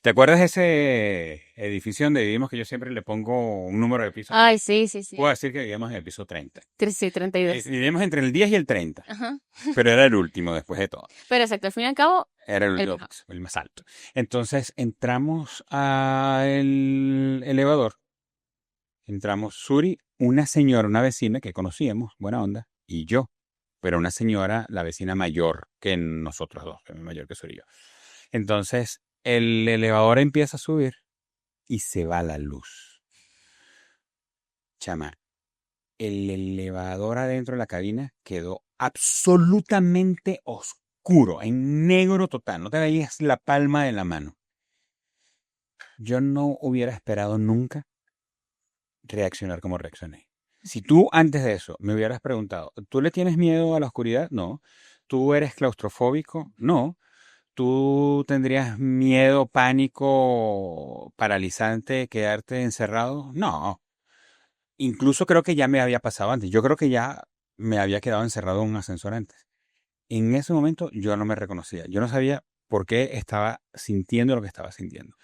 ¿Te acuerdas de ese edificio donde vivimos que yo siempre le pongo un número de piso? Ay, sí, sí, sí. Puedo decir que vivíamos en el piso 30. Sí, 32. Vivíamos entre el 10 y el 30, Ajá. pero era el último después de todo. Pero exacto, al fin y al cabo, Era el el último mejor. piso, el más alto. Entonces entramos al elevador, entramos Suri, una señora, una vecina que conocíamos, buena onda, y yo, pero una señora, la vecina mayor que nosotros dos, que es mayor que Suri y yo. Entonces el elevador empieza a subir y se va la luz. Chama, el elevador adentro de la cabina quedó absolutamente oscuro, en negro total. No te veías la palma de la mano. Yo no hubiera esperado nunca reaccionar como reaccioné. Si tú antes de eso me hubieras preguntado, ¿tú le tienes miedo a la oscuridad? No. ¿Tú eres claustrofóbico? No. ¿Tú tendrías miedo, pánico, paralizante, quedarte encerrado? No. Incluso creo que ya me había pasado antes. Yo creo que ya me había quedado encerrado en un ascensor antes. En ese momento yo no me reconocía. Yo no sabía por qué estaba sintiendo lo que estaba sintiendo.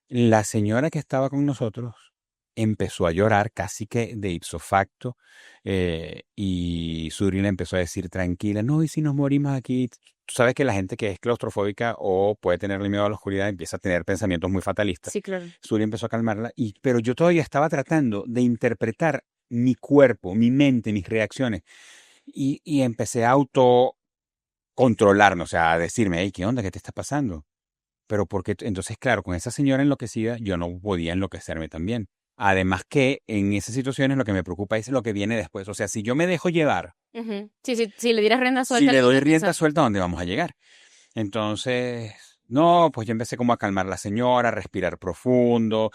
La señora que estaba con nosotros empezó a llorar casi que de ipso facto, y Suri le empezó a decir tranquila, no, y si nos morimos aquí. Tú sabes que la gente que es claustrofóbica o puede tenerle miedo a la oscuridad empieza a tener pensamientos muy fatalistas. Sí, claro. Suri empezó a calmarla, pero yo todavía estaba tratando de interpretar mi cuerpo, mi mente, mis reacciones, y empecé a autocontrolarme, o sea, a decirme, hey, ¿qué onda? ¿Qué te está pasando? Pero porque entonces, claro, con esa señora enloquecida, yo no podía enloquecerme también. Además que en esas situaciones lo que me preocupa es lo que viene después. O sea, si yo me dejo llevar, Ujú. Sí, sí, si le dieras rienda si suelta a le lo doy que rienda pasa. suelta, ¿a dónde vamos a llegar? Entonces, no, pues yo empecé como a calmar a la señora, a respirar profundo,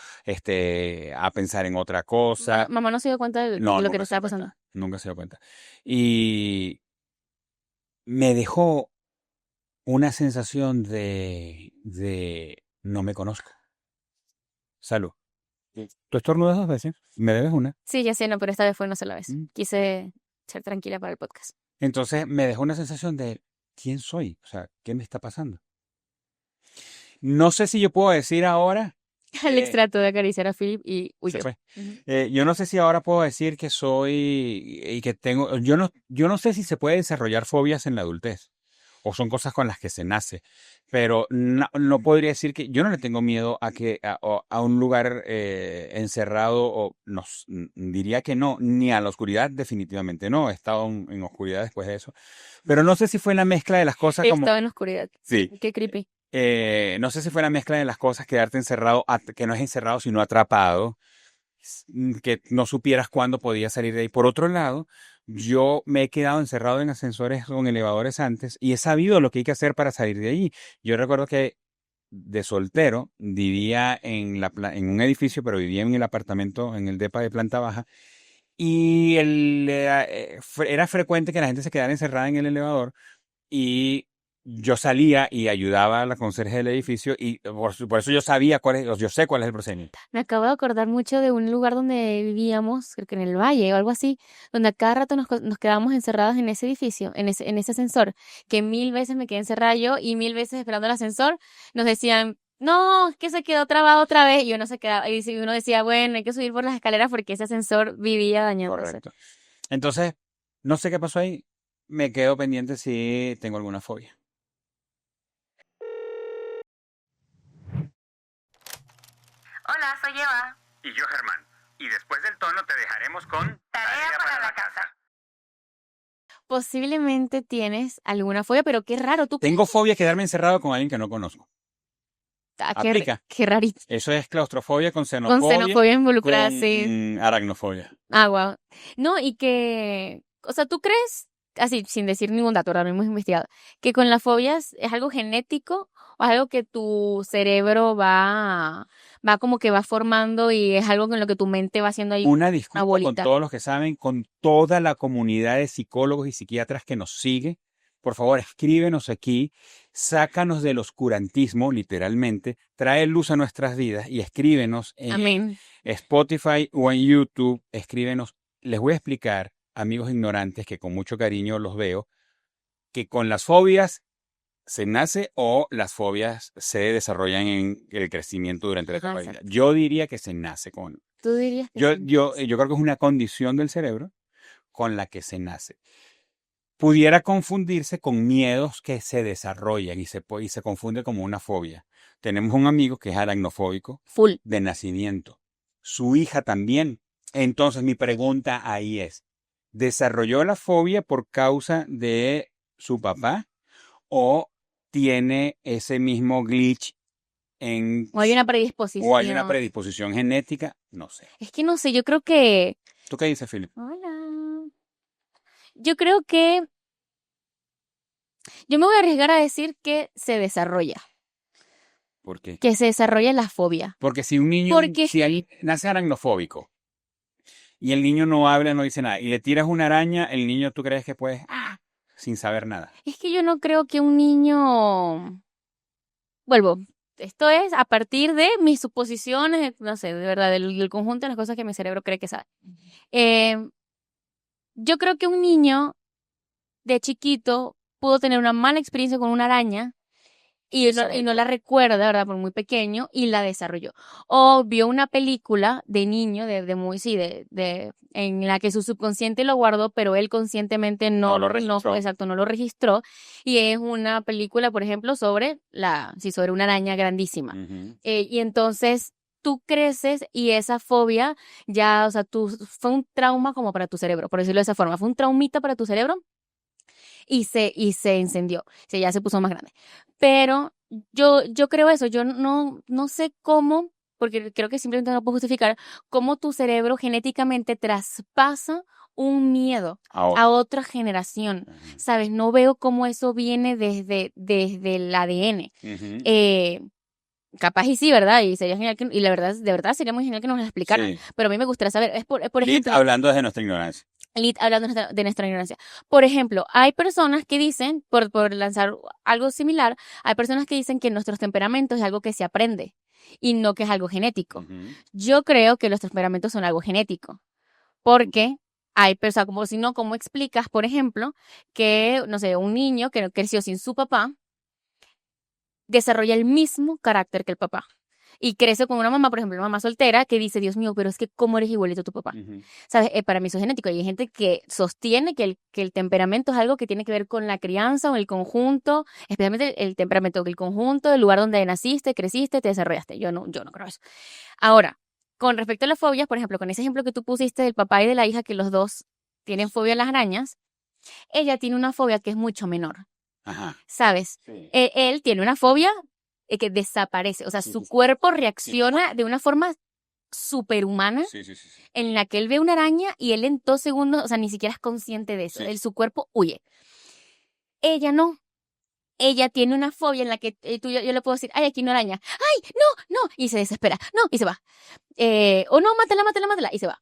a pensar en otra cosa. Mamá no se dio cuenta No, de lo que te nunca se dio estaba pasando. cuenta, nunca se dio cuenta. Y me dejó una sensación de no me conozco. Salud. Tú estornudas 2 veces, me debes una. Sí, ya sé, no, pero esta vez fue una sola vez. Mm. Quise ser tranquila para el podcast. Entonces me dejó una sensación de quién soy, o sea, ¿qué me está pasando? No sé si yo puedo decir ahora, Alex eh, trató de acariciar a Philip y se huyó. fue. Ujú. Yo no sé si ahora puedo decir que soy y que tengo, yo no sé si se puede desarrollar fobias en la adultez o son cosas con las que se nace, pero no podría decir que yo no le tengo miedo a un lugar encerrado o diría que no, ni a la oscuridad definitivamente no, he estado en oscuridad después de eso, pero no sé si fue la mezcla de las cosas como, Estaba en la oscuridad. sí, Qué creepy. no sé si fue la mezcla de las cosas quedarte encerrado, que no es encerrado sino atrapado, que no supieras cuándo podías salir de ahí. Por otro lado, yo me he quedado encerrado en ascensores o en elevadores antes y he sabido lo que hay que hacer para salir de allí. Yo recuerdo que de soltero vivía en un edificio, pero vivía en el apartamento, en el depa de planta baja, y era frecuente que la gente se quedara encerrada en el elevador y yo salía y ayudaba a la conserje del edificio y por eso yo sabía yo sé cuál es el procedimiento. Me acabo de acordar mucho de un lugar donde vivíamos, creo que en el Valle o algo así, donde a cada rato nos quedábamos encerrados en ese edificio, en ese ascensor, que 1000 veces me quedé encerrada yo y 1000 veces esperando el ascensor, nos decían, no, es que se quedó trabado otra vez, y uno se quedaba, y si uno decía, bueno, hay que subir por las escaleras porque ese ascensor vivía dañándose. Correcto. Entonces, no sé qué pasó ahí. Me quedo pendiente si tengo alguna fobia. Hola, soy Eva. Y yo, Germán. Y después del tono te dejaremos con Tarea para la casa. Posiblemente tienes alguna fobia, pero qué raro, ¿tú Tengo fobia a quedarme encerrado con alguien que no conozco. Aplica. qué rarito. Eso es claustrofobia con Con xenofobia, xenofobia involucrada, sí. con aracnofobia. Ah, wow. No, y que, o sea, ¿tú crees, así, sin decir ningún dato, ahora no hemos investigado, que con las fobias es algo genético o es algo que tu cerebro va como que va formando y es algo con lo que tu mente va haciendo ahí Una una disculpa con bolita? todos los que saben, con toda la comunidad de psicólogos y psiquiatras que nos sigue. Por favor, escríbenos aquí, sácanos del oscurantismo, literalmente, trae luz a nuestras vidas y escríbenos en Amén. Spotify o en YouTube. Escríbenos. Les voy a explicar, amigos ignorantes, que con mucho cariño los veo, que con las fobias se nace o las fobias se desarrollan en el crecimiento durante la Ajá, etapa de vida. exacto. Yo diría que se nace con... Tú dirías que Yo sí. creo que es una condición del cerebro con la que se nace. Pudiera confundirse con miedos que se desarrollan y se confunde como una fobia. Tenemos un amigo que es aracnofóbico Full. de nacimiento. Su hija también. Entonces mi pregunta ahí es, ¿desarrolló la fobia por causa de su papá o tiene ese mismo glitch en... O hay una o hay una predisposición. predisposición genética? No sé. Es que no sé, yo creo que... ¿Tú qué dices, Philip? Hola. Yo creo que... Yo me voy a arriesgar a decir que se desarrolla. ¿Por qué? Que se desarrolla la fobia. Porque si un niño, Porque si alguien nace aracnofóbico y el niño no habla, no dice nada, y le tiras una araña, el niño tú crees que puede, sin saber nada. es que yo no creo que un niño... Vuelvo. Esto es a partir de mis suposiciones, no sé, de verdad, del conjunto de las cosas que mi cerebro cree que sabe. Eh, yo creo que un niño de chiquito pudo tener una mala experiencia con una araña y no la recuerda, ¿verdad? Por muy pequeño y la desarrolló. O vio una película de niño, en la que su subconsciente lo guardó, pero él conscientemente No lo registró. exacto, no lo registró. Y es una película, por ejemplo, sobre sobre una araña grandísima. Ujú. Y entonces tú creces y esa fobia ya, o sea, fue un trauma como para tu cerebro, por decirlo de esa forma. Fue un traumita para tu cerebro y se encendió, ya se puso más grande. Pero yo creo eso, yo no sé cómo, porque creo que simplemente no puedo justificar, cómo tu cerebro genéticamente traspasa un miedo a otra generación, Ajá. ¿sabes? No veo cómo eso viene desde el ADN. Ujú. Capaz y sí, ¿verdad? Y sería genial y la verdad, de verdad sería muy genial que nos lo explicaran. Sí. Pero a mí me gustaría saber, por Lit, ejemplo, hablando desde nuestra ignorancia. hablando de nuestra ignorancia. Por ejemplo, hay personas que dicen, por lanzar algo similar, hay personas que dicen que nuestros temperamentos es algo que se aprende y no que es algo genético. Ujú. Yo creo que los temperamentos son algo genético, porque hay personas, como si no, ¿cómo explicas, por ejemplo, que, no sé, un niño que creció sin su papá desarrolla el mismo carácter que el papá? Y crece con una mamá, por ejemplo, una mamá soltera, que dice, Dios mío, pero es que cómo eres igualito a tu papá. Ujú. ¿Sabes? Para mí eso es genético. Y hay gente que sostiene que el temperamento es algo que tiene que ver con la crianza o el conjunto, especialmente el temperamento, el conjunto, el lugar donde naciste, creciste, te desarrollaste. Yo no creo eso. Ahora, con respecto a las fobias, por ejemplo, con ese ejemplo que tú pusiste del papá y de la hija, que los dos tienen fobia a las arañas, ella tiene una fobia que es mucho menor. Ajá. ¿Sabes? Sí. Él tiene una fobia que desaparece. O sea, Sí, su sí, sí. cuerpo reacciona de una forma superhumana Sí, sí, sí, sí. en la que él ve una araña y él en 2 segundos, o sea, ni siquiera es consciente de eso. Sí. Su cuerpo huye. Ella no. Ella tiene una fobia en la que yo le puedo decir, ay, aquí una araña. Ay, no, no. Y se desespera. No, y se va. O no, mátala, mátala, mátala. Y se va.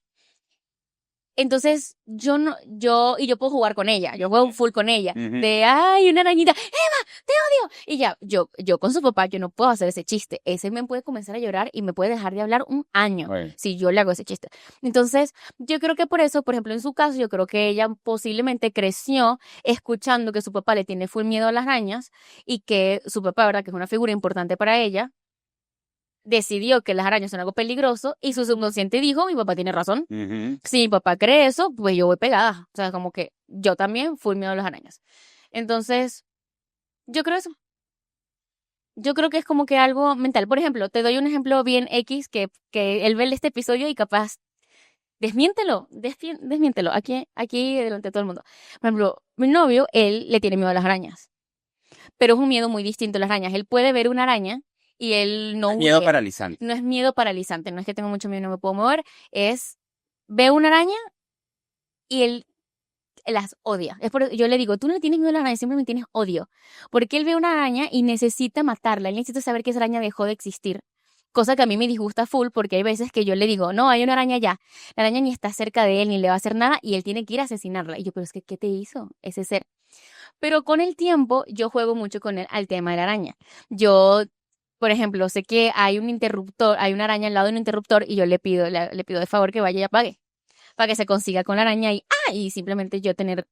Entonces, yo puedo jugar con ella, yo juego full con ella, Ujú. de, ay, una arañita, Eva, te odio, y ya, yo con su papá, yo no puedo hacer ese chiste, ese me puede comenzar a llorar y me puede dejar de hablar un año, Bueno. si yo le hago ese chiste. Entonces, yo creo que por eso, por ejemplo, en su caso, yo creo que ella posiblemente creció escuchando que su papá le tiene full miedo a las arañas, y que su papá, ¿verdad?, que es una figura importante para ella, decidió que las arañas son algo peligroso y su subconsciente dijo, mi papá tiene razón. Ujú. Si mi papá cree eso, pues yo voy pegada. O sea, como que yo también fui miedo a las arañas. Entonces, yo creo eso. Yo creo que es como que algo mental. Por ejemplo, te doy un ejemplo bien X que él ve este episodio y capaz, desmiéntelo, aquí delante de todo el mundo. Por ejemplo, mi novio, él le tiene miedo a las arañas, pero es un miedo muy distinto a las arañas. Él puede ver una araña y él no Miedo huye. paralizante. No es miedo paralizante, no es que tengo mucho miedo y no me puedo mover, es, ve una araña y él las odia. Yo le digo, tú no le tienes miedo a la araña, simplemente tienes odio. Porque él ve una araña y necesita matarla. Él necesita saber que esa araña dejó de existir. Cosa que a mí me disgusta full porque hay veces que yo le digo, no, hay una araña allá. La araña ni está cerca de él, ni le va a hacer nada y él tiene que ir a asesinarla. Y yo, pero es que, ¿qué te hizo ese ser? Pero con el tiempo yo juego mucho con él al tema de la araña. Yo, por ejemplo, sé que hay un interruptor, hay una araña al lado de un interruptor y yo le pido de favor que vaya y apague para que se consiga con la araña y simplemente yo tener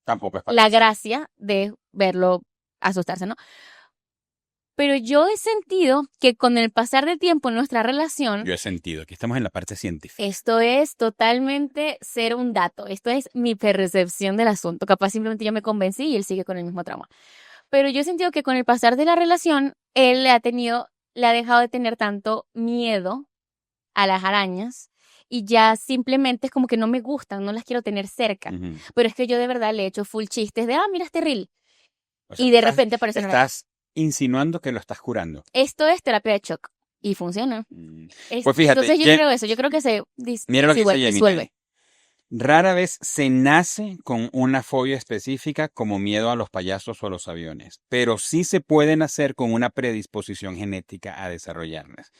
Tampoco es la paralizante. gracia de verlo asustarse, ¿no? Pero yo he sentido que con el pasar del tiempo en nuestra relación, Yo he sentido, aquí estamos en la parte científica. esto es totalmente ser un dato. Esto es mi percepción del asunto. Capaz simplemente yo me convencí y él sigue con el mismo trauma. Pero yo he sentido que con el pasar de la relación, él le ha dejado de tener tanto miedo a las arañas y ya simplemente es como que no me gustan, no las quiero tener cerca. Ujú. Pero es que yo de verdad le he hecho full chistes de, mira este reel. O sea, Y de repente aparece una araña. estás insinuando que lo estás curando. Esto es terapia de shock. Y funciona. Pues fíjate, Entonces yo creo eso. Yo creo que se mira lo que dice Jamie. disuelve. Rara vez se nace con una fobia específica como miedo a los payasos o a los aviones, pero sí se puede nacer con una predisposición genética a desarrollarlas.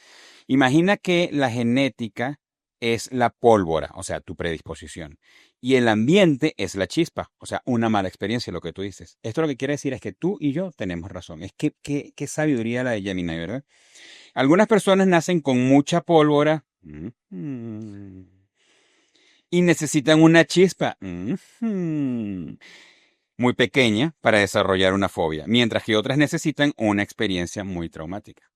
Imagina que la genética es la pólvora, o sea, tu predisposición, y el ambiente es la chispa, o sea, una mala experiencia, lo que tú dices. Esto lo que quiere decir es que tú y yo tenemos razón. Es que qué sabiduría la de Gemini, ¿verdad? Algunas personas nacen con mucha pólvora. Y necesitan una chispa muy pequeña para desarrollar una fobia, mientras que otras necesitan una experiencia muy traumática.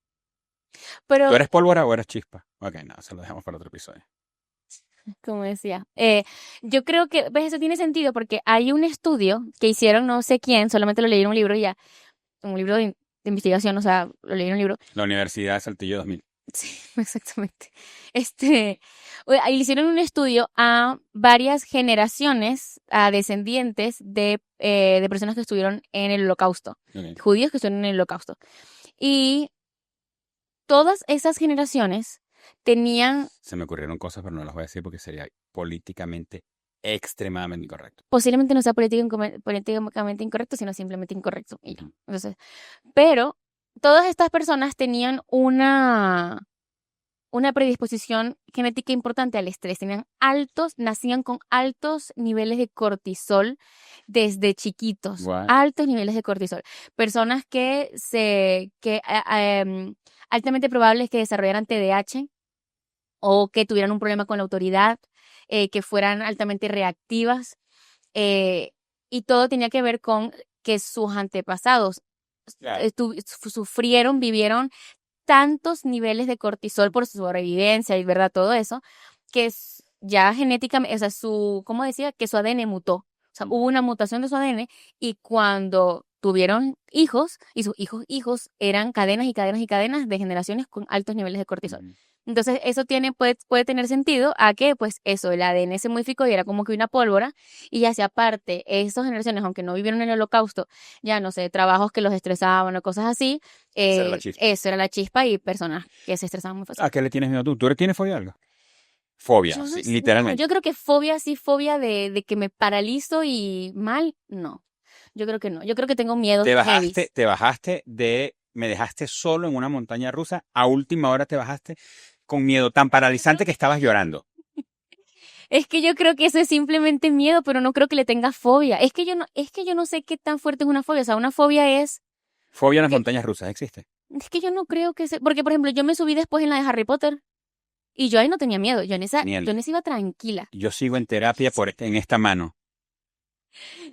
Pero, ¿Tú eres pólvora o eres chispa? Ok, no, se lo dejamos para otro episodio. como decía, yo creo que, ¿ves? Eso tiene sentido porque hay un estudio que hicieron no sé quién, solamente lo leí en un libro y ya, un libro de investigación, o sea, lo leí en un libro. La Universidad de Saltillo 2000. Sí, exactamente. Ahí le hicieron un estudio a varias generaciones, a descendientes de personas que estuvieron en el Holocausto, Ok. judíos que estuvieron en el Holocausto. Y todas esas generaciones tenían, Se me ocurrieron cosas, pero no las voy a decir porque sería políticamente extremadamente incorrecto. posiblemente no sea políticamente incorrecto, sino simplemente incorrecto. Y ya. Ujú. Entonces, pero todas estas personas tenían una predisposición genética importante al estrés. Nacían con altos niveles de cortisol desde chiquitos. What? Altos niveles de cortisol. Personas altamente probables que desarrollaran TDAH o que tuvieran un problema con la autoridad, que fueran altamente reactivas. Y todo tenía que ver con que sus antepasados Claro. vivieron tantos niveles de cortisol por su sobrevivencia y verdad todo eso, que ya genéticamente, o sea, ¿cómo decía? Que su ADN mutó. O sea, hubo una mutación de su ADN y cuando tuvieron hijos, y sus hijos eran cadenas y cadenas y cadenas de generaciones con altos niveles de cortisol. Ujú. Entonces, eso puede tener sentido a que, pues, eso, el ADN se modificó y era como que una pólvora, y ya sea aparte, esas generaciones, aunque no vivieron en el Holocausto, ya no sé, trabajos que los estresaban o cosas así, Esa era la chispa. eso era la chispa y personas que se estresaban muy fácil. ¿A qué le tienes miedo tú? ¿Tú tienes fobia a algo? Fobia, Yo no sí, sé, no, literalmente. yo creo que fobia, sí, fobia de que me paralizo y mal, no. Yo creo que no. Yo creo que tengo miedos heavy. Me dejaste solo en una montaña rusa, a última hora te bajaste con miedo tan paralizante que estabas llorando. Es que yo creo que eso es simplemente miedo, pero no creo que le tenga fobia. Es que yo no sé qué tan fuerte es una fobia. O sea, una fobia es Fobia a las que, montañas rusas, ¿existe? es que yo no creo que se, porque por ejemplo, yo me subí después en la de Harry Potter y yo ahí no tenía miedo. Yo Daniel, en esa iba tranquila. yo sigo en terapia en esta mano.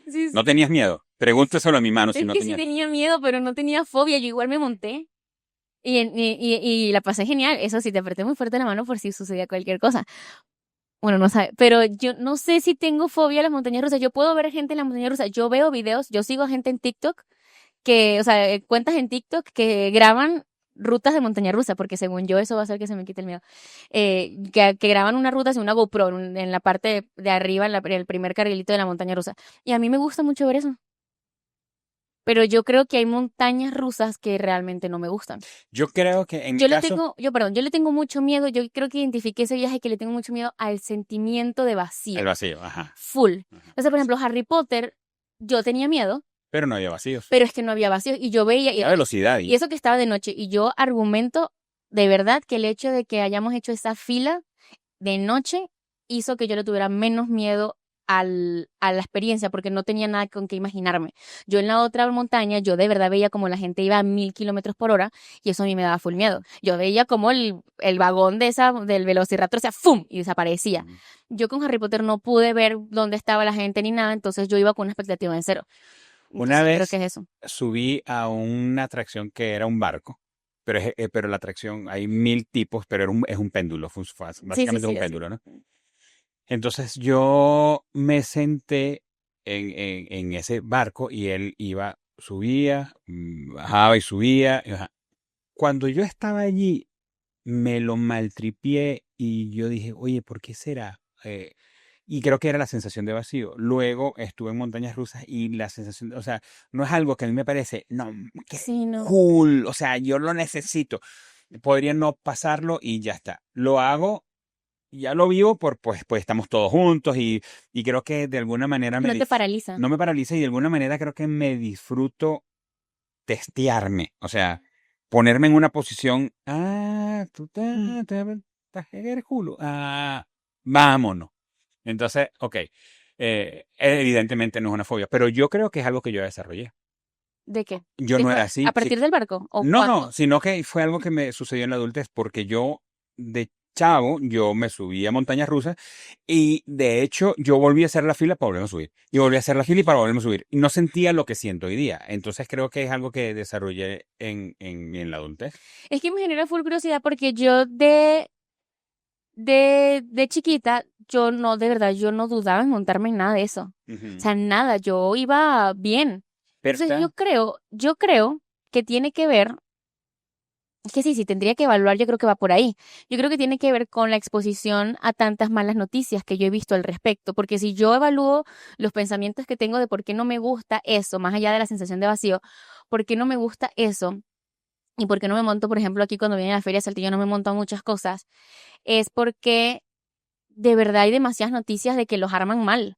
Sí, ¿No tenías miedo? Pregúnteselo a mi mano si es no que sí tenías. tenía miedo, pero no tenía fobia. Yo igual me monté. Y la pasé genial. Eso sí, te apreté muy fuerte la mano por si sucedía cualquier cosa. Bueno, no sabe. Pero yo no sé si tengo fobia a las montañas rusas. Yo puedo ver gente en las montañas rusas. Yo veo videos, yo sigo a gente en TikTok o sea, cuentas en TikTok que graban rutas de montaña rusa, porque según yo eso va a hacer que se me quite el miedo. Que graban una ruta sin una GoPro en la parte de arriba, en el primer carrilito de la montaña rusa. Y a mí me gusta mucho ver eso. Pero yo creo que hay montañas rusas que realmente no me gustan. Yo creo que en mi caso, Yo le tengo mucho miedo. Yo creo que identifiqué ese viaje que le tengo mucho miedo al sentimiento de el vacío. vacío, ajá. Full. Ajá. O sea, por ejemplo, Harry Potter, yo tenía miedo, Pero no había vacíos. pero es que no había vacío. Y yo veía, La velocidad y eso que estaba de noche. Y yo argumento de verdad que el hecho de que hayamos hecho esa fila de noche hizo que yo le tuviera menos miedo a la experiencia porque no tenía nada con qué imaginarme. Yo en la otra montaña, yo de verdad veía como la gente iba a 1000 km/h y eso a mí me daba full miedo. Yo veía como el vagón del velociraptor, o sea, ¡fum! Y desaparecía. Yo con Harry Potter no pude ver dónde estaba la gente ni nada, entonces yo iba con una expectativa en cero. Una Entonces creo que vez es eso. subí a una atracción que era un barco, pero la atracción, hay 1000 tipos, pero es un péndulo, Sí, sí, básicamente es sí, un así. péndulo, ¿no? Entonces yo me senté en ese barco y él iba, subía, bajaba y subía. Cuando yo estaba allí, me lo maltripié y yo dije, oye, ¿por qué será? Y creo que era la sensación de vacío. Luego estuve en montañas rusas y la sensación, o sea, no es algo que a mí me parece, no, qué Sí, no. cool, o sea, yo lo necesito. Podría no pasarlo y ya está. Lo hago, ya lo vivo pues estamos todos juntos y creo que de alguna manera No te paraliza. no me paraliza y de alguna manera creo que me disfruto testearme, o sea, ponerme en una posición, tú Mm. eres culo, vámonos. Entonces, ok, evidentemente no es una fobia, pero yo creo que es algo que yo desarrollé. ¿De qué? Yo no era ¿A así, sí. partir del barco? ¿O No, no, cuándo? sino que fue algo que me sucedió en la adultez, porque yo de chavo, yo me subí a montañas rusas y de hecho yo volví a hacer la fila para volverme a subir. Y volví a hacer la fila y para volverme a subir. Y no sentía lo que siento hoy día. Entonces creo que es algo que desarrollé en la adultez. Es que me genera full curiosidad porque yo de chiquita, yo no, de verdad, yo no dudaba en montarme en nada de eso. O Ujú. sea, nada, yo iba bien. Pero Entonces está. yo creo que tiene que ver, es que sí, sí, tendría que evaluar, yo creo que va por ahí. Yo creo que tiene que ver con la exposición a tantas malas noticias que yo he visto al respecto, porque si yo evalúo los pensamientos que tengo de por qué no me gusta eso, más allá de la sensación de vacío, por qué no me gusta eso y por qué no me monto, por ejemplo, aquí cuando viene a la feria de Saltillo no me monto a muchas cosas, es porque de verdad hay demasiadas noticias de que los arman mal.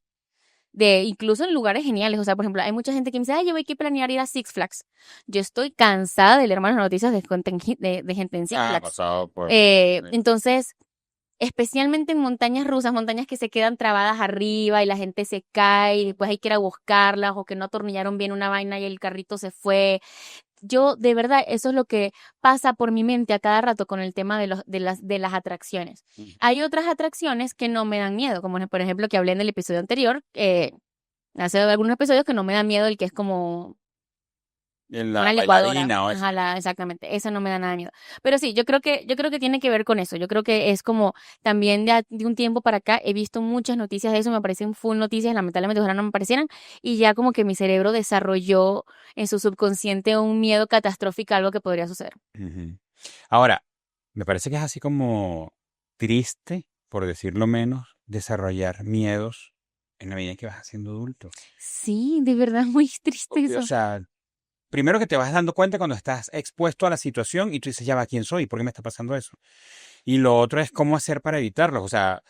De incluso en lugares geniales. O sea, por ejemplo, hay mucha gente que me dice, ay, yo voy a planear ir a Six Flags. Yo estoy cansada de leer malas noticias de gente en Six Flags. Pasado por. Entonces, especialmente en montañas rusas, montañas que se quedan trabadas arriba y la gente se cae y después hay que ir a buscarlas o que no atornillaron bien una vaina y el carrito se fue. Yo, de verdad, eso es lo que pasa por mi mente a cada rato con el tema de las atracciones. Hay otras atracciones que no me dan miedo, como por ejemplo que hablé en el episodio anterior, hace algunos episodios que no me da miedo el que es como En la una licuadora. bailarina o eso. Ajá, exactamente. Eso no me da nada de miedo. Pero sí, yo creo que tiene que ver con eso. Yo creo que es como también de un tiempo para acá he visto muchas noticias de eso, me aparecen full noticias, lamentablemente ojalá no me aparecieran, y ya como que mi cerebro desarrolló en su subconsciente un miedo catastrófico a algo que podría suceder. Ujú. Ahora, me parece que es así como triste, por decirlo menos, desarrollar miedos en la medida que vas siendo adulto. Sí, de verdad, muy triste O eso. sea, primero que te vas dando cuenta cuando estás expuesto a la situación y tú dices, ya va, ¿quién soy? ¿Por qué me está pasando eso? Y lo otro es cómo hacer para evitarlo. O sea,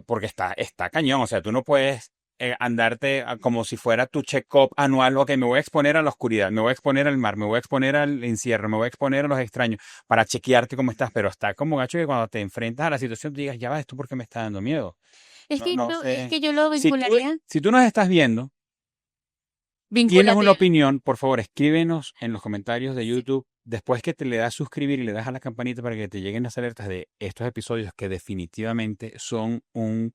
porque está cañón. O sea, tú no puedes andarte como si fuera tu check-up anual. Ok, me voy a exponer a la oscuridad, me voy a exponer al mar, me voy a exponer al encierro, me voy a exponer a los extraños para chequearte cómo estás. Pero está como gacho que cuando te enfrentas a la situación, tú digas, ya va, ¿esto por qué me está dando miedo? Es No, que no no, es sé. que yo lo Si tú, vincularía. si tú nos estás viendo, tienes una Vincúlate. opinión, por favor, escríbenos en los comentarios de Sí. YouTube. Después que te le das suscribir y le das a la campanita para que te lleguen las alertas de estos episodios que definitivamente son un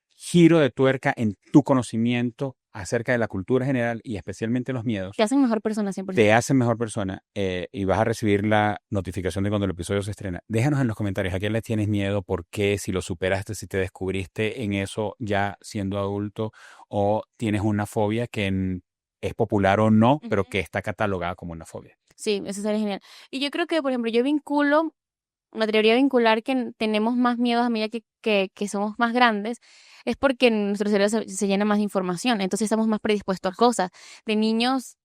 giro de tuerca en tu conocimiento acerca de la cultura general y especialmente los miedos, Te hacen mejor persona 100%. te hacen mejor persona y vas a recibir la notificación de cuando el episodio se estrena. Déjanos en los comentarios a qué le tienes miedo, por qué, si lo superaste, si te descubriste en eso ya siendo adulto o tienes una fobia que es popular o no, pero Ujú. que está catalogada como una fobia. Sí, eso sería genial. Y yo creo que, por ejemplo, me atrevería a vincular que tenemos más miedos a medida que somos más grandes, es porque nuestro cerebro se llena más de información, entonces estamos más predispuestos a cosas. De niños,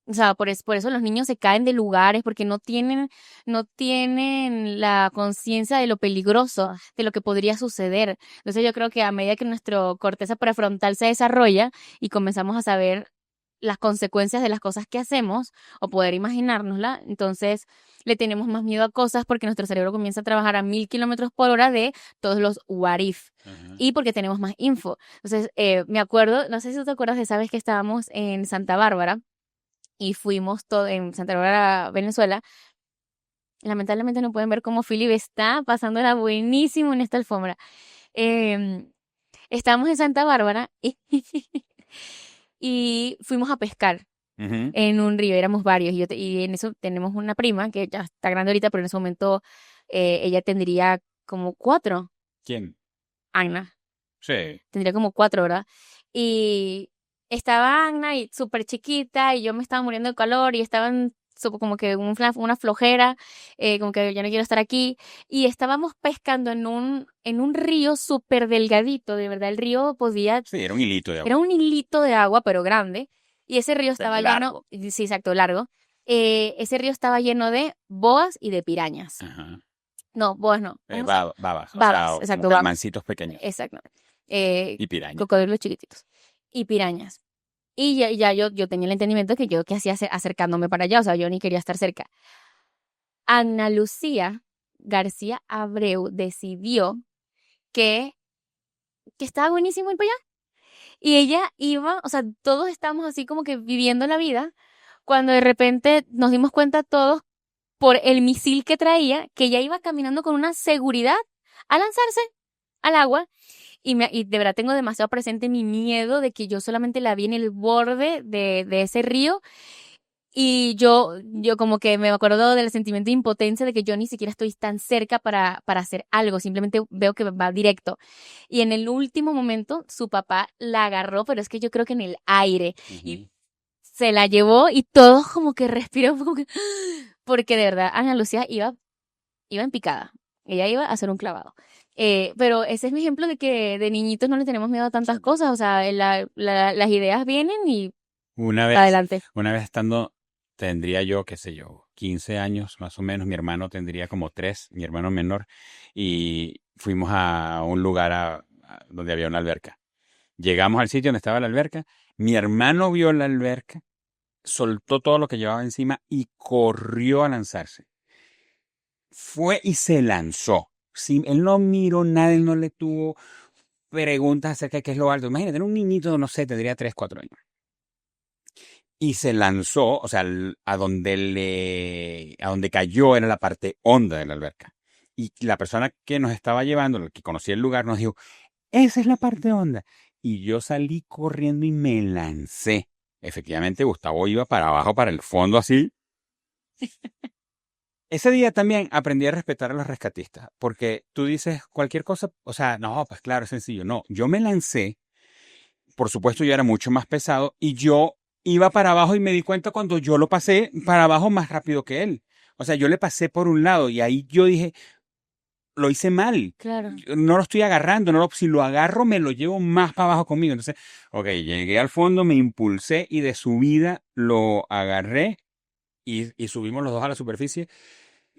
o sea, por eso los niños se caen de lugares, porque no tienen la conciencia de lo peligroso, de lo que podría suceder. Entonces yo creo que a medida que nuestra corteza prefrontal se desarrolla y comenzamos a saber las consecuencias de las cosas que hacemos o poder imaginárnosla, entonces le tenemos más miedo a cosas porque nuestro cerebro comienza a trabajar a 1000 kilómetros por hora de todos los what if Ajá. y porque tenemos más info. Entonces, me acuerdo, no sé si tú te acuerdas de esa vez que estábamos en Santa Bárbara y fuimos todo en Santa Bárbara, Venezuela. Lamentablemente no pueden ver cómo Philip está pasándola buenísimo en esta alfombra. Em, Estábamos en Santa Bárbara y, y fuimos a pescar. Ujú. en un río, éramos varios, y en eso tenemos una prima que ya está grande ahorita, pero en ese momento ella tendría como 4, ¿Quién? Anna, Sí. tendría como 4, ¿verdad? Y estaba Anna y súper chiquita y yo me estaba muriendo de calor y estaban como que una flojera, como que ya no quiero estar aquí. Y estábamos pescando en un río súper delgadito, de verdad, el río podía, Sí, era un hilito de era agua. un hilito de agua, pero grande. Y ese río Sí, estaba lleno, largo. sí, exacto, largo. Ese río estaba lleno de boas y de pirañas. Ajá. No, boas no. ¿Cómo se llama? Babas, o sea, Babas, como exacto, babas. caimancitos pequeños. Exacto. Y piraña. Cocodrilos chiquititos. Y pirañas. Y ya yo tenía el entendimiento que yo qué hacía acercándome para allá, o sea, yo ni quería estar cerca. Ana Lucía García Abreu decidió que, que estaba buenísimo ir para allá. Y ella iba, o sea, todos estábamos así como que viviendo la vida, cuando de repente nos dimos cuenta todos por el misil que traía, que ella iba caminando con una seguridad a lanzarse al agua. Y de verdad tengo demasiado presente mi miedo de que yo solamente la vi en el borde de ese río y yo como que me acuerdo del sentimiento de impotencia de que yo ni siquiera estoy tan cerca para hacer algo, simplemente veo que va directo. Y en el último momento su papá la agarró, pero es que yo creo que en el aire, y Ujú. se la llevó y todos como que respiró, como que, porque de verdad Ana Lucía iba en picada. Ella iba a hacer un clavado. Pero ese es mi ejemplo de que de niñitos no le tenemos miedo a tantas cosas. O sea, las ideas vienen y Una para vez, adelante. una vez estando, tendría yo, qué sé yo, 15 años más o menos, mi hermano tendría como 3, mi hermano menor, y fuimos a un lugar donde había una alberca. Llegamos al sitio donde estaba la alberca, mi hermano vio la alberca, soltó todo lo que llevaba encima y corrió a lanzarse. Fue y se lanzó. Sí, él no miró nada, él no le tuvo preguntas acerca de qué es lo alto. Imagínate, era un niñito, no sé, tendría 3, 4 años. Y se lanzó, o sea, a donde cayó era la parte honda de la alberca. Y la persona que nos estaba llevando, el que conocía el lugar, nos dijo, esa es la parte honda. Y yo salí corriendo y me lancé. Efectivamente, Gustavo iba para abajo, para el fondo, así. Ese día también aprendí a respetar a los rescatistas, porque tú dices cualquier cosa, o sea, no, pues claro, es sencillo. No, yo me lancé, por supuesto yo era mucho más pesado y yo iba para abajo y me di cuenta cuando yo lo pasé para abajo más rápido que él. O sea, yo le pasé por un lado y ahí yo dije, lo hice mal. Claro. Yo no lo estoy agarrando, si lo agarro me lo llevo más para abajo conmigo. Entonces, ok, llegué al fondo, me impulsé y de subida lo agarré y subimos los dos a la superficie.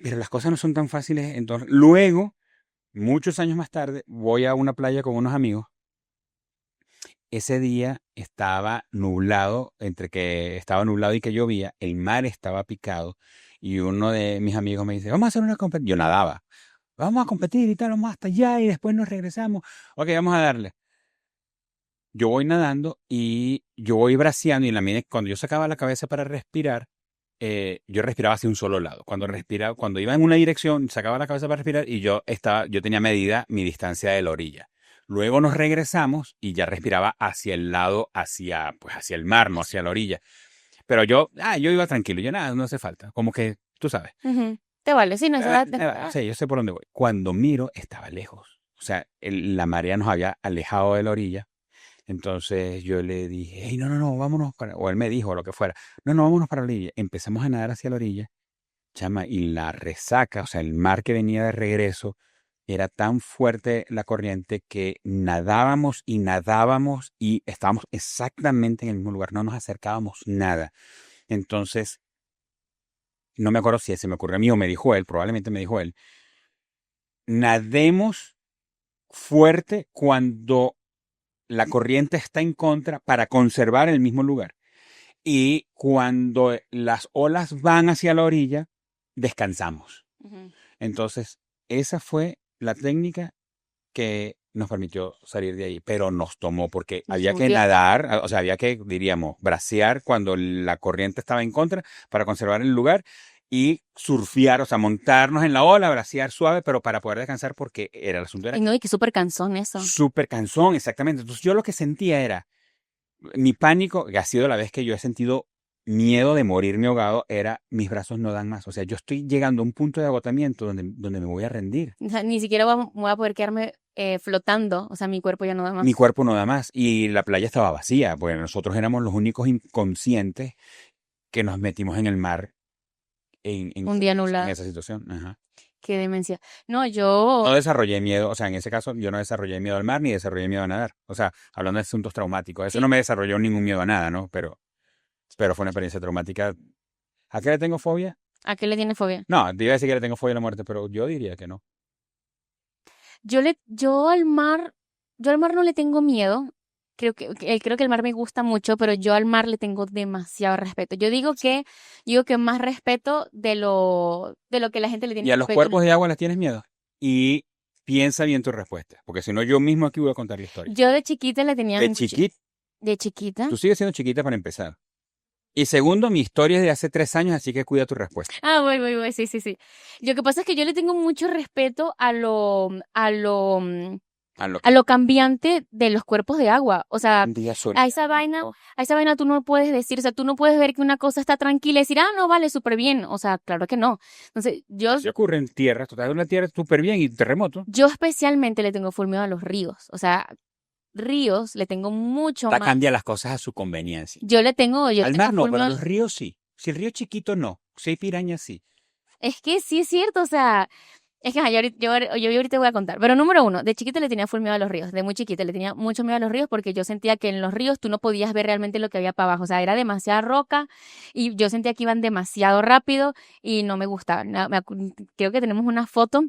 Pero las cosas no son tan fáciles. Entonces, luego, muchos años más tarde, voy a una playa con unos amigos. Ese día estaba nublado, entre que estaba nublado y que llovía, el mar estaba picado y uno de mis amigos me dice, vamos a hacer una competición. Yo nadaba, vamos a competir y tal, vamos hasta allá y después nos regresamos. Ok, vamos a darle. Yo voy nadando y yo voy braceando y en la medida cuando yo sacaba la cabeza para respirar, yo respiraba hacia un solo lado. Cuando iba en una dirección, sacaba la cabeza para respirar y yo tenía medida mi distancia de la orilla. Luego nos regresamos y ya respiraba hacia el lado, pues hacia el mar, no hacia la orilla. Pero yo iba tranquilo, yo nada, no hace falta. Como que, tú sabes. Ujú. Te vale, sí, no, esa edad. Sí, yo sé por dónde voy. Cuando miro, estaba lejos. O sea, la marea nos había alejado de la orilla. Entonces yo le dije, hey, no, no, no, vámonos para, o él me dijo, o lo que fuera, no, no, vámonos para la orilla. Empezamos a nadar hacia la orilla, chama, y la resaca, o sea, el mar que venía de regreso, era tan fuerte la corriente que nadábamos y estábamos exactamente en el mismo lugar, no nos acercábamos nada. Entonces, no me acuerdo si se me ocurrió a mí o me dijo él, probablemente me dijo él, nademos fuerte cuando la corriente está en contra para conservar el mismo lugar. Y cuando las olas van hacia la orilla, descansamos. Ujú. Entonces, esa fue la técnica que nos permitió salir de ahí, pero nos tomó porque había Muchísimo que tiempo. nadar, o sea, había que, diríamos, bracear cuando la corriente estaba en contra para conservar el lugar y surfear, o sea, montarnos en la ola, bracear suave, pero para poder descansar porque el asunto era Y no, y qué súper cansón eso. súper cansón, exactamente. Entonces yo lo que sentía era mi pánico, que ha sido la vez que yo he sentido miedo de morirme ahogado era mis brazos no dan más. O sea, yo estoy llegando a un punto de agotamiento donde me voy a rendir. O sea, ni siquiera voy a poder quedarme flotando, o sea, mi cuerpo ya no da Mi más. cuerpo no da más. Y la playa estaba vacía, porque nosotros éramos los únicos inconscientes que nos metimos en el mar Un día en nublado. esa situación. Ajá. Qué demencia. No, No yo, desarrollé miedo, o sea, en ese caso yo no desarrollé miedo al mar ni desarrollé miedo a nadar. O sea, hablando de asuntos traumáticos, eso no sí, me desarrolló ningún miedo a nada, ¿no? Pero fue una experiencia traumática. ¿A qué le tengo fobia? ¿a qué le tiene fobia? No, te iba a decir que le tengo fobia a la muerte, pero yo diría que no. Yo al mar no le tengo miedo. Creo que el mar me gusta mucho, pero yo al mar le tengo demasiado respeto. Digo que más respeto de lo que la gente le tiene ¿Y a los respeto. cuerpos de agua les tienes miedo? Y piensa bien tu respuesta, porque si no yo mismo aquí voy a contar la historia. Yo de chiquita le tenía De chiquita, de chiquita. tú sigues siendo chiquita para empezar. Y segundo, mi historia es de hace 3 años, así que cuida tu respuesta. Ah, voy, sí, sí, sí. Lo que pasa es que yo le tengo mucho respeto A lo a lo cambiante de los cuerpos de agua. O sea, un día a esa vaina, soleado. a esa vaina tú no puedes decir, o sea, tú no puedes ver que una cosa está tranquila y decir, ah, no, vale, súper bien. O sea, claro que no. Entonces, Si ocurre en tierra, tú estás en una tierra súper bien y terremoto. yo especialmente le tengo full miedo a los ríos. O sea, ríos le tengo mucho más. Cambia las cosas a su conveniencia. Yo le Al tengo mar no, full pero a miedo. los ríos sí. Si el río es chiquito, no. Si hay pirañas, sí. Es que sí es cierto, o sea, es que ajá, yo ahorita voy a contar. Pero número uno, de chiquita le tenía full miedo a los ríos. De muy chiquita le tenía mucho miedo a los ríos porque yo sentía que en los ríos tú no podías ver realmente lo que había para abajo. O sea, era demasiada roca y yo sentía que iban demasiado rápido y no me gustaba. Creo que tenemos una foto,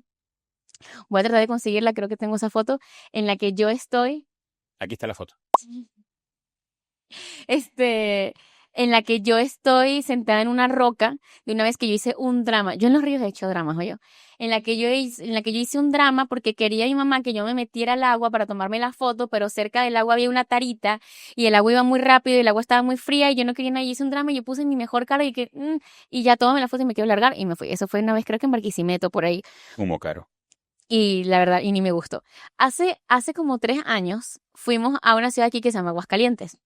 voy a tratar de conseguirla, creo que tengo esa foto en la que yo estoy, Aquí está la foto. este, en la que yo estoy sentada en una roca de una vez que yo hice un drama. Yo en los ríos he hecho dramas, oye. En la que yo hice un drama porque quería mi mamá que yo me metiera al agua para tomarme la foto, pero cerca del agua había una tarita y el agua iba muy rápido y el agua estaba muy fría y yo no quería nada. Y hice un drama y yo puse mi mejor cara y ya tómame la foto y me quiero largar y me fui. Eso fue una vez creo que en Barquisimeto por ahí. Humo caro. Y la verdad, y ni me gustó. Hace como 3 años fuimos a una ciudad aquí que se llama Aguascalientes.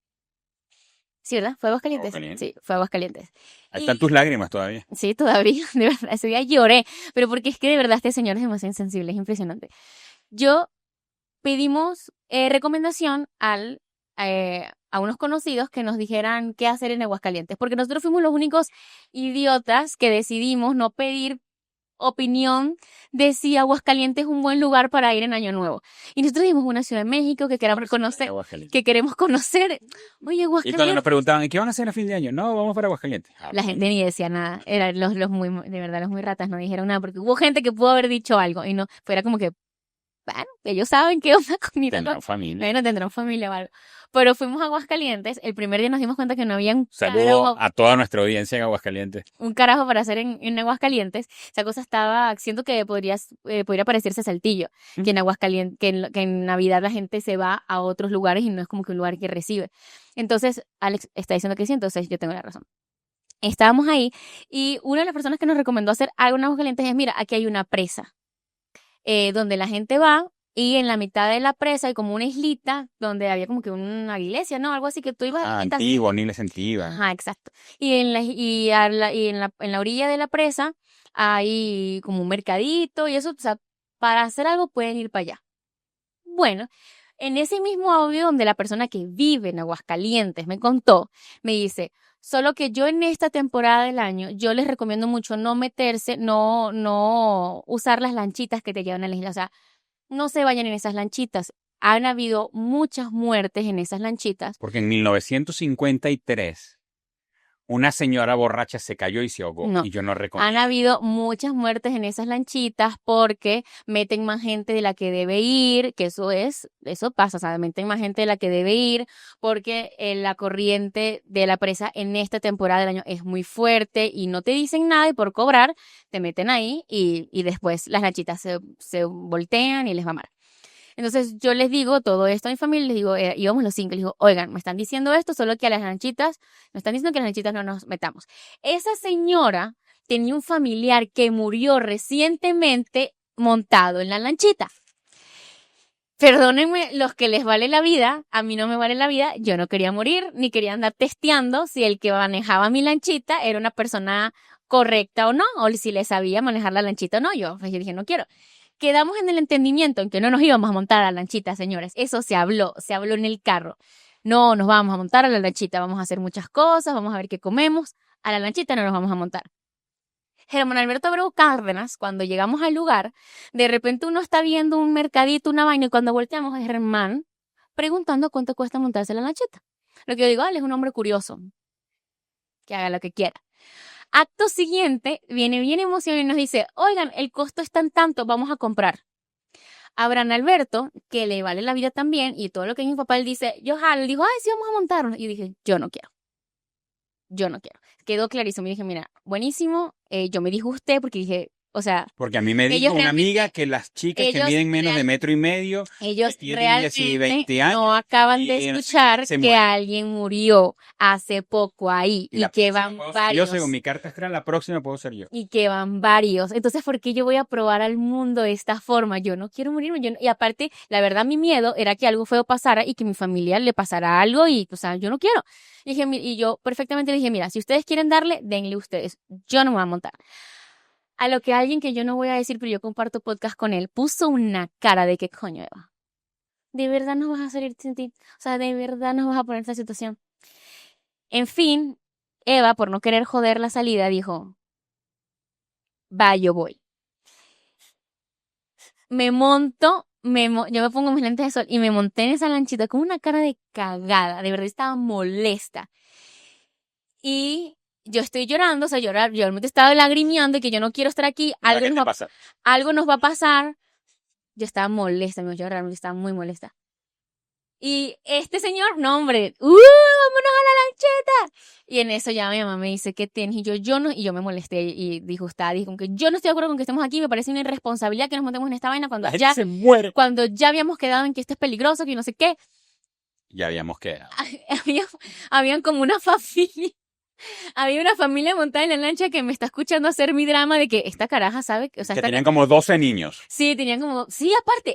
Sí, ¿verdad? ¿Fue Agua Aguascalientes? caliente. Sí, fue Aguascalientes. Ahí están tus Y lágrimas todavía. sí, todavía, de verdad, ese día lloré, pero porque es que de verdad este señor es demasiado insensible, es impresionante. Yo pedimos recomendación a unos conocidos que nos dijeran qué hacer en Aguascalientes, porque nosotros fuimos los únicos idiotas que decidimos no pedir opinión de si Aguascalientes es un buen lugar para ir en Año Nuevo. Y nosotros dijimos una Ciudad de México que queremos conocer, Aguascalientes. que queremos conocer. Oye, Y cuando nos Aguascalientes. preguntaban, ¿y qué van a hacer a fin de año? No, vamos para Aguascalientes. Ah, La gente bueno. ni decía nada. Eran de verdad, los muy ratas no dijeron nada, porque hubo gente que pudo haber dicho algo y no, fuera como que, bueno, ellos saben qué onda con ir a Tendrán familia. bueno, tendrán familia o algo. Pero fuimos a Aguascalientes, el primer día nos dimos cuenta que no había Saludo a toda nuestra audiencia en Aguascalientes. un carajo para hacer en Aguascalientes. Esa cosa estaba, siento que podría parecerse a Saltillo, que en Aguascalientes, que en Navidad la gente se va a otros lugares y no es como que un lugar que recibe. Entonces, Alex está diciendo que sí, entonces yo tengo la razón. Estábamos ahí y una de las personas que nos recomendó hacer algo en Aguascalientes es, mira, aquí hay una presa donde la gente va y en la mitad de la presa hay como una islita donde había como que una iglesia, ¿no? Algo así que tú ibas Ah, y estás... Antigua, Niles Antigua. Ajá, exacto. En la orilla de la presa hay como un mercadito y eso, o sea, para hacer algo pueden ir para allá. Bueno, en ese mismo audio donde la persona que vive en Aguascalientes me contó, me dice, solo que yo en esta temporada del año, yo les recomiendo mucho no meterse, no usar las lanchitas que te llevan a la isla, o sea, no se vayan en esas lanchitas. Han habido muchas muertes en esas lanchitas. Porque en 1953 una señora borracha se cayó y se ahogó. No, Y yo no han recomiendo. habido muchas muertes en esas lanchitas porque meten más gente de la que debe ir, que eso pasa, o sea, meten más gente de la que debe ir porque la corriente de la presa en esta temporada del año es muy fuerte y no te dicen nada y por cobrar te meten ahí y después las lanchitas se voltean y les va mal. Entonces yo les digo todo esto a mi familia, les digo, íbamos los 5, les digo, oigan, me están diciendo esto, solo que a las lanchitas, me están diciendo que a las lanchitas no nos metamos. Esa señora tenía un familiar que murió recientemente montado en la lanchita. Perdónenme los que les vale la vida, a mí no me vale la vida, yo no quería morir, ni quería andar testeando si el que manejaba mi lanchita era una persona correcta o no, o si le sabía manejar la lanchita o no. Yo dije, no quiero. Quedamos en el entendimiento en que no nos íbamos a montar a la lanchita, señores. Eso se habló en el carro. No nos vamos a montar a la lanchita, vamos a hacer muchas cosas, vamos a ver qué comemos. A la lanchita no nos vamos a montar. Germán Alberto Abreu Cárdenas, cuando llegamos al lugar, de repente uno está viendo un mercadito, una vaina, y cuando volteamos a Germán preguntando cuánto cuesta montarse la lanchita. Lo que yo digo, él es un hombre curioso, que haga lo que quiera. Acto siguiente, viene bien emocionado y nos dice, oigan, el costo es tanto, vamos a comprar. Abraham Alberto, que le vale la vida también, y todo lo que mi papá, él dice, yo jalo, él dijo, ay, sí, vamos a montarnos. Y dije, yo no quiero. Quedó clarísimo. Y dije, mira, buenísimo. Yo me disgusté porque dije, o sea, Porque a mí me dijo una amiga que las chicas que miden menos de 1,5 metros, ellos yo tenía así 20 realmente años, no acaban y de no sé, escuchar se que mueren. alguien murió hace poco ahí Y y la que próxima van puedo ser varios. yo, según mi carta astral, la próxima puedo ser yo. Y que van varios. Entonces, ¿por qué yo voy a probar al mundo de esta forma? Yo no quiero morirme. Y aparte, la verdad, mi miedo era que algo feo pasara y que mi familia le pasara algo y, o sea, yo no quiero. Y yo perfectamente le dije, mira, si ustedes quieren darle, denle ustedes. Yo no me voy a montar. A lo que alguien que yo no voy a decir, pero yo comparto podcast con él, puso una cara de que coño, Eva. ¿De verdad nos vas a salir sin ti? O sea, ¿de verdad nos vas a poner en esta situación? En fin, Eva, por no querer joder la salida, dijo, va, yo voy. Me monto, yo me pongo mis lentes de sol y me monté en esa lanchita con una cara de cagada, de verdad estaba molesta. Y yo estoy llorando, o sea, yo realmente estaba lagrimeando y que yo no quiero estar aquí, ¿Qué te pasa? algo nos va a pasar. Yo estaba molesta, yo realmente estaba muy molesta. Y este señor, no hombre, vámonos a la lancheta. Y en eso ya mi mamá me dice, ¿qué tienes? Y yo no, y yo me molesté y disgustada, dije, como que yo no estoy de acuerdo con que estemos aquí, me parece una irresponsabilidad que nos montemos en esta vaina La gente se muere. cuando ya habíamos quedado en que esto es peligroso, que no sé qué. Ya habíamos quedado. Habían como una familia. Había una familia montada en la lancha que me está escuchando hacer mi drama de que esta caraja sabe, o sea, Que esta tenían como 12 niños. sí, tenían como, sí,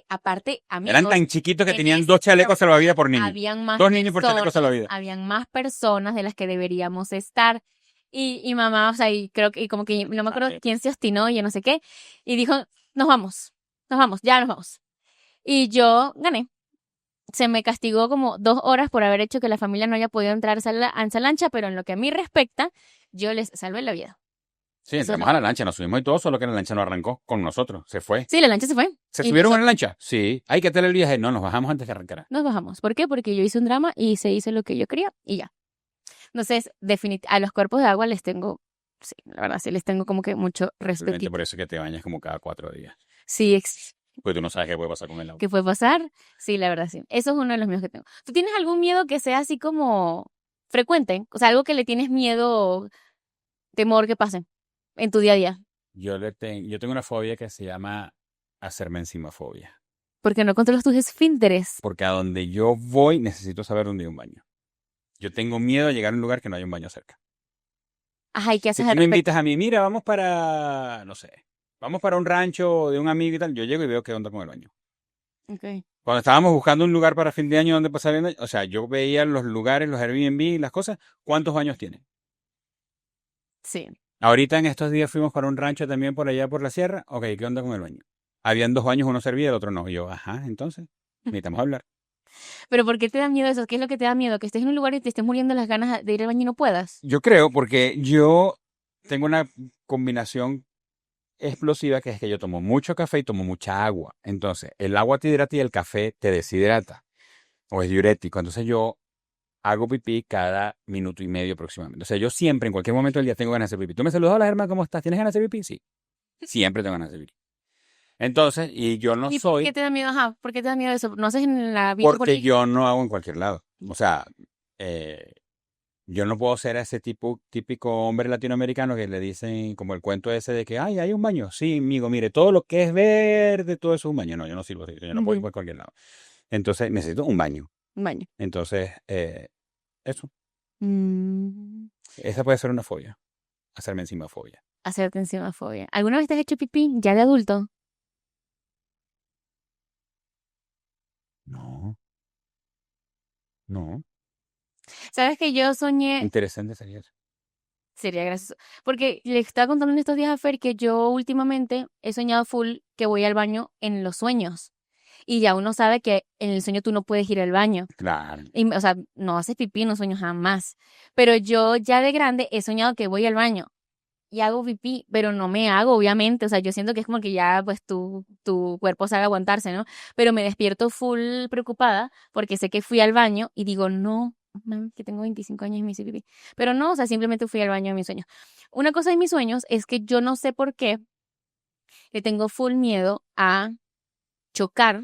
aparte, amigos. Eran tan chiquitos que en tenían ese 2 chalecos salvavidas por niño. habían más 2 niños por chaleco personas, salvavidas. habían más personas de las que deberíamos estar. Y mamá, o sea, y creo que, y como que no me acuerdo quién se obstinó, yo no sé qué, y dijo, nos vamos, ya nos vamos. Y yo gané. Se me castigó como 2 horas por haber hecho que la familia no haya podido entrar a esa lancha, pero en lo que a mí respecta, yo les salvé la vida. Sí, entramos a la lancha, nos subimos y todo, solo que la lancha no arrancó con nosotros, se fue. Sí, la lancha se fue. ¿Se Y subieron a la lancha? Sí. Hay que hacer el viaje. No, nos bajamos antes que arrancara. nos bajamos. ¿Por qué? Porque yo hice un drama y se hizo lo que yo quería y ya. Entonces, a los cuerpos de agua les tengo, sí, la verdad, sí les tengo como que mucho Simplemente respeto. por eso es que te bañas como cada 4 días. Sí, Porque tú no sabes qué puede pasar con el agua. ¿qué puede pasar? Sí, la verdad, sí. Eso es uno de los míos que tengo. ¿Tú tienes algún miedo que sea así como frecuente? O sea, algo que le tienes miedo, temor que pase en tu día a día. Yo tengo una fobia que se llama hacerme encima fobia. Porque no controlas tus esfínteres. Porque a donde yo voy necesito saber dónde hay un baño. Yo tengo miedo de llegar a un lugar que no haya un baño cerca. Ajá, ¿y qué Si haces tú al me respecto? invitas a mí, mira, vamos para, no sé, vamos para un rancho de un amigo y tal, yo llego y veo qué onda con el baño. Okay. Cuando estábamos buscando un lugar para fin de año donde pasar el año, o sea, yo veía los lugares, los Airbnb, las cosas, ¿cuántos baños tienen? Sí. Ahorita en estos días fuimos para un rancho también por allá por la sierra. Ok, ¿qué onda con el baño? Habían 2 baños, uno servía y el otro no. Y yo, ajá, entonces, necesitamos hablar. Pero ¿por qué te da miedo eso? ¿Qué es lo que te da miedo? Que estés en un lugar y te estés muriendo las ganas de ir al baño y no puedas. Yo creo, porque yo tengo una combinación explosiva que es que yo tomo mucho café y tomo mucha agua. Entonces, el agua te hidrata y el café te deshidrata. O es diurético. Entonces yo hago pipí cada minuto y medio aproximadamente. O sea, yo siempre, en cualquier momento del día, tengo ganas de hacer pipí. ¿Tú me saludas, hola, Germán, ¿cómo estás? ¿Tienes ganas de hacer pipí? Sí. Siempre tengo ganas de hacer pipí. Entonces, y yo no ¿Y por soy, qué te da miedo? Ajá, ¿por qué te da miedo eso? ¿No haces en la vida por porque ti? yo no hago en cualquier lado. O sea, yo no puedo ser ese típico hombre latinoamericano que le dicen como el cuento ese de que, ay, hay un baño. Sí, amigo, mire, todo lo que es verde, todo eso es un baño. No, yo no sirvo así, yo no puedo ir por cualquier lado. Entonces, necesito un baño. Un baño. Entonces, eso. Mm, Esa puede ser una fobia. Hacerme encima fobia. hacerte encima fobia. ¿Alguna vez te has hecho pipí ya de adulto? No, ¿Sabes que yo soñé? interesante sería eso. Sería gracioso. Porque le estaba contando en estos días a Fer que yo últimamente he soñado full que voy al baño en los sueños. Y ya uno sabe que en el sueño tú no puedes ir al baño. Claro. Y, o sea, no haces pipí en un sueño jamás. Pero yo ya de grande he soñado que voy al baño y hago pipí, pero no me hago, obviamente. O sea, yo siento que es como que ya, pues, tu cuerpo sabe aguantarse, ¿no? Pero me despierto full preocupada porque sé que fui al baño y digo, no, mami, que tengo 25 años y me hice pipí. Pero no, o sea, simplemente fui al baño en mis sueños. Una cosa de mis sueños es que yo no sé por qué le tengo full miedo a chocar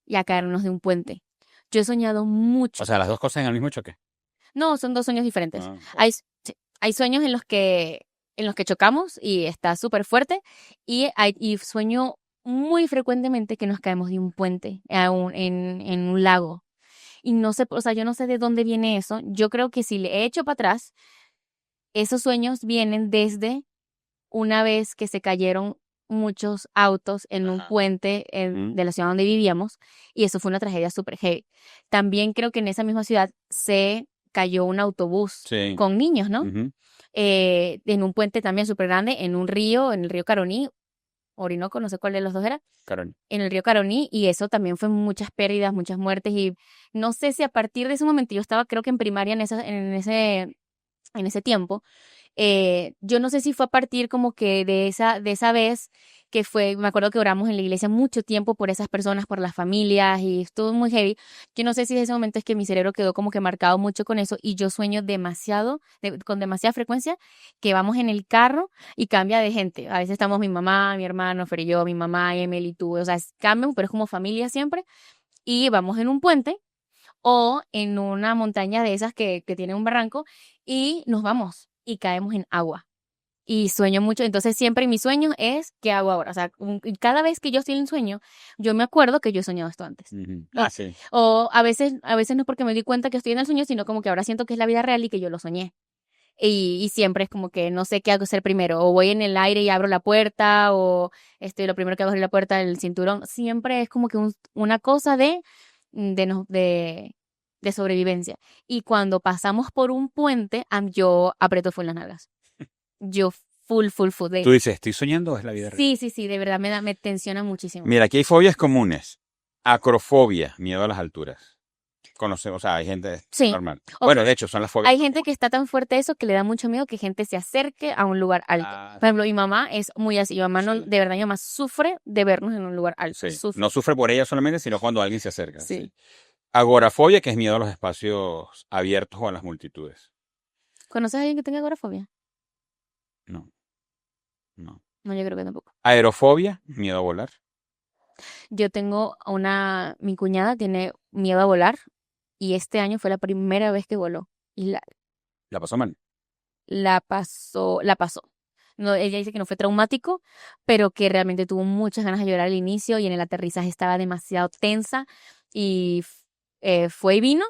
y a caernos de un puente. Yo he soñado mucho. O sea, las dos cosas en el mismo choque. No, son dos sueños diferentes. Ah, Sí, hay sueños en los que chocamos y está súper fuerte y sueño muy frecuentemente que nos caemos de un puente en un lago. Y no sé, o sea, yo no sé de dónde viene eso. Yo creo que si le he hecho para atrás, esos sueños vienen desde una vez que se cayeron muchos autos en un Ajá. puente Mm. de la ciudad donde vivíamos y eso fue una tragedia súper heavy. También creo que en esa misma ciudad se cayó un autobús Sí. con niños, ¿no? Ujú. En un puente también súper grande, en un río, en el río Caroní, Orinoco, no sé cuál de los dos era, Carol. en el río Caroní y eso también fue muchas pérdidas, muchas muertes y no sé si a partir de ese momento yo estaba creo que en primaria en ese tiempo. Yo no sé si fue a partir como que de esa vez que fue, me acuerdo que oramos en la iglesia mucho tiempo por esas personas, por las familias y estuvo muy heavy. Yo no sé si de ese momento es que mi cerebro quedó como que marcado mucho con eso y yo sueño demasiado, con demasiada frecuencia, que vamos en el carro y cambia de gente. A veces estamos mi mamá, mi hermano, Fer y yo, mi mamá, Emily, tú, o sea, cambian, pero es como familia siempre y vamos en un puente o en una montaña de esas que tiene un barranco y nos vamos y caemos en agua. Y sueño mucho, entonces siempre mi sueño es ¿qué hago ahora? O sea, cada vez que yo estoy en sueño, yo me acuerdo que yo he soñado esto antes. Ujú. O, Ah, sí. o a veces no es porque me di cuenta que estoy en el sueño, sino como que ahora siento que es la vida real y que yo lo soñé. Y siempre es como que no sé qué hago hacer primero, o voy en el aire y abro la puerta, o lo primero que hago es abrir la puerta del cinturón. Siempre es como que una cosa de, no- de sobrevivencia. Y cuando pasamos por un puente, yo aprieto full las nalgas. Yo full, full, full. Tú dices, ¿estoy soñando o es la vida real? Sí, sí, sí, de verdad me tensiona muchísimo. Mira, aquí hay fobias comunes. Acrofobia, miedo a las alturas. Conocemos, o sea, hay gente Sí. normal. O- Bueno, de hecho, son las fobias Hay más gente que comunes. está tan fuerte eso que le da mucho miedo que gente se acerque a un lugar alto. Ah, Por ejemplo, mi mamá es muy así. Mi mamá no, sí. de verdad, mi mamá sufre de vernos en un lugar alto. Sí. Sufre. No sufre por ella solamente, sino cuando alguien se acerca. Sí. Sí. Agorafobia, que es miedo a los espacios abiertos o a las multitudes. ¿Conoces a alguien que tenga agorafobia? No, no. No, yo creo que tampoco. Aerofobia, miedo a volar. Yo tengo mi cuñada tiene miedo a volar y este año fue la primera vez que voló y La pasó mal. la pasó. No, ella dice que no fue traumático, pero que realmente tuvo muchas ganas de llorar al inicio y en el aterrizaje estaba demasiado tensa y fue y vino,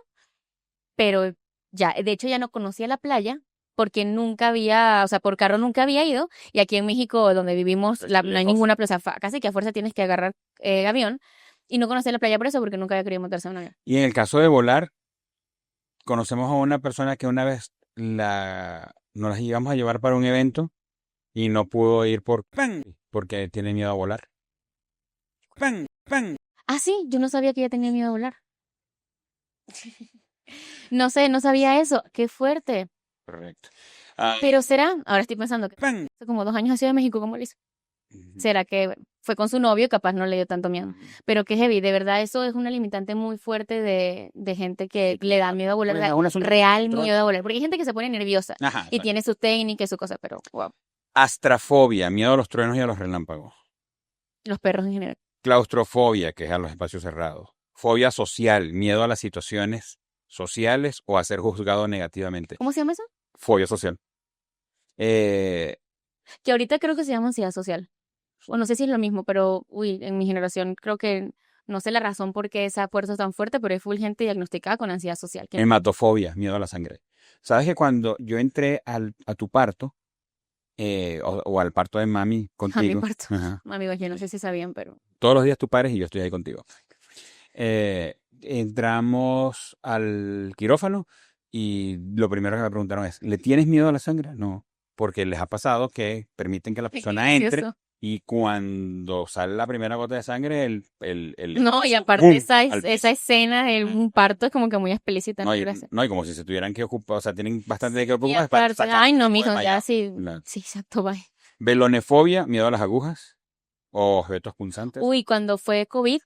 pero ya, de hecho ya no conocía la playa porque nunca había, o sea, por carro nunca había ido y aquí en México donde vivimos no hay Lejos. ninguna playa, o sea, casi que a fuerza tienes que agarrar avión y no conocía la playa por eso porque nunca había querido montarse en un avión. Y en el caso de volar, conocemos a una persona que una vez nos las íbamos a llevar para un evento y no pudo ir porque tiene miedo a volar. ¡Pam! ¡Pam! Ah, sí, yo no sabía que ella tenía miedo a volar. No sé, no sabía eso. Qué fuerte. Correcto. Ah, Pero será, ahora estoy pensando que ¡pam! hace como 2 años a Ciudad de México, ¿cómo lo hizo? Ujú. ¿Será que bueno, fue con su novio y capaz no le dio tanto miedo? Pero qué heavy, de verdad eso es una limitante muy fuerte de gente que le da miedo a volar, Pues, es un asunto de real control. miedo a volar. Porque hay gente que se pone nerviosa Ajá, y exacto. tiene su técnica y su cosa, pero wow, Astrafobia, miedo a los truenos y a los relámpagos. los perros en general. Claustrofobia, que es a los espacios cerrados. Fobia social, miedo a las situaciones sociales o a ser juzgado negativamente. ¿Cómo se llama eso? Fobia social. Eh, Que ahorita creo que se llama ansiedad social. O no sé si es lo mismo, pero uy, en mi generación creo que no sé la razón por qué esa fuerza es tan fuerte, pero hay full gente diagnosticada con ansiedad social. hematofobia, miedo a la sangre. Sabes que cuando yo entré a tu parto, o al parto de mami A mi contigo, parto. ajá, Amigos, yo no sé si sabían, pero todos los días tú pares y yo estoy ahí contigo. Entramos al quirófano y lo primero que me preguntaron es, ¿le tienes miedo a la sangre? No, porque les ha pasado que permiten que la Qué persona entre gracioso. y cuando sale la primera gota de sangre, el No, y aparte ¡pum! esa, Al esa piso. escena de un parto es como que muy explícita, No, no y, gracias. no, y como si se tuvieran que ocupar, o sea, tienen bastante de Sí, que y preocuparse para aparte, sacar ay un no, tipo mijo, ya desmayado. sí, La- sí, exacto, bye. Velonefobia, miedo a las agujas o objetos punzantes. Uy, cuando fue COVID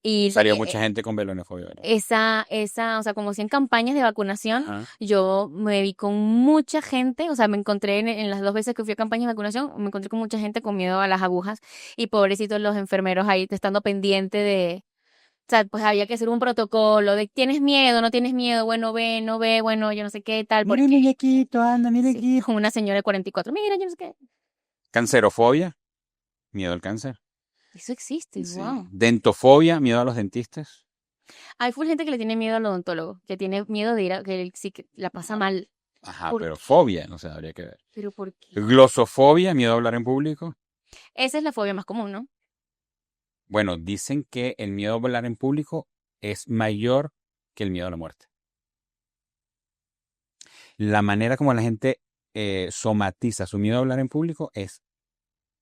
y Salió mucha gente con velonefobia, ¿verdad? o sea, como 100 campañas de vacunación, Ajá. yo me vi con mucha gente, o sea, me encontré en las 2 veces que fui a campañas de vacunación, me encontré con mucha gente con miedo a las agujas y pobrecitos los enfermeros ahí estando pendiente de, o sea, pues había que hacer un protocolo de ¿tienes miedo? ¿No tienes miedo? Bueno, ve, no ve, bueno, yo no sé qué tal, Mira porque el muñequito, anda, mira sí, aquí. una señora de 44, mira, yo no sé qué. Cancerofobia, miedo al cáncer. Eso existe, Sí. wow. Dentofobia, miedo a los dentistas. Hay full gente que le tiene miedo al odontólogo, que tiene miedo de ir a, que sí que la pasa Ajá, mal. ajá, ¿Por pero qué? fobia, no sé, habría que ver. ¿Pero por qué? Glosofobia, miedo a hablar en público. Esa es la fobia más común, ¿no? Bueno, dicen que el miedo a hablar en público es mayor que el miedo a la muerte. La manera como la gente somatiza su miedo a hablar en público es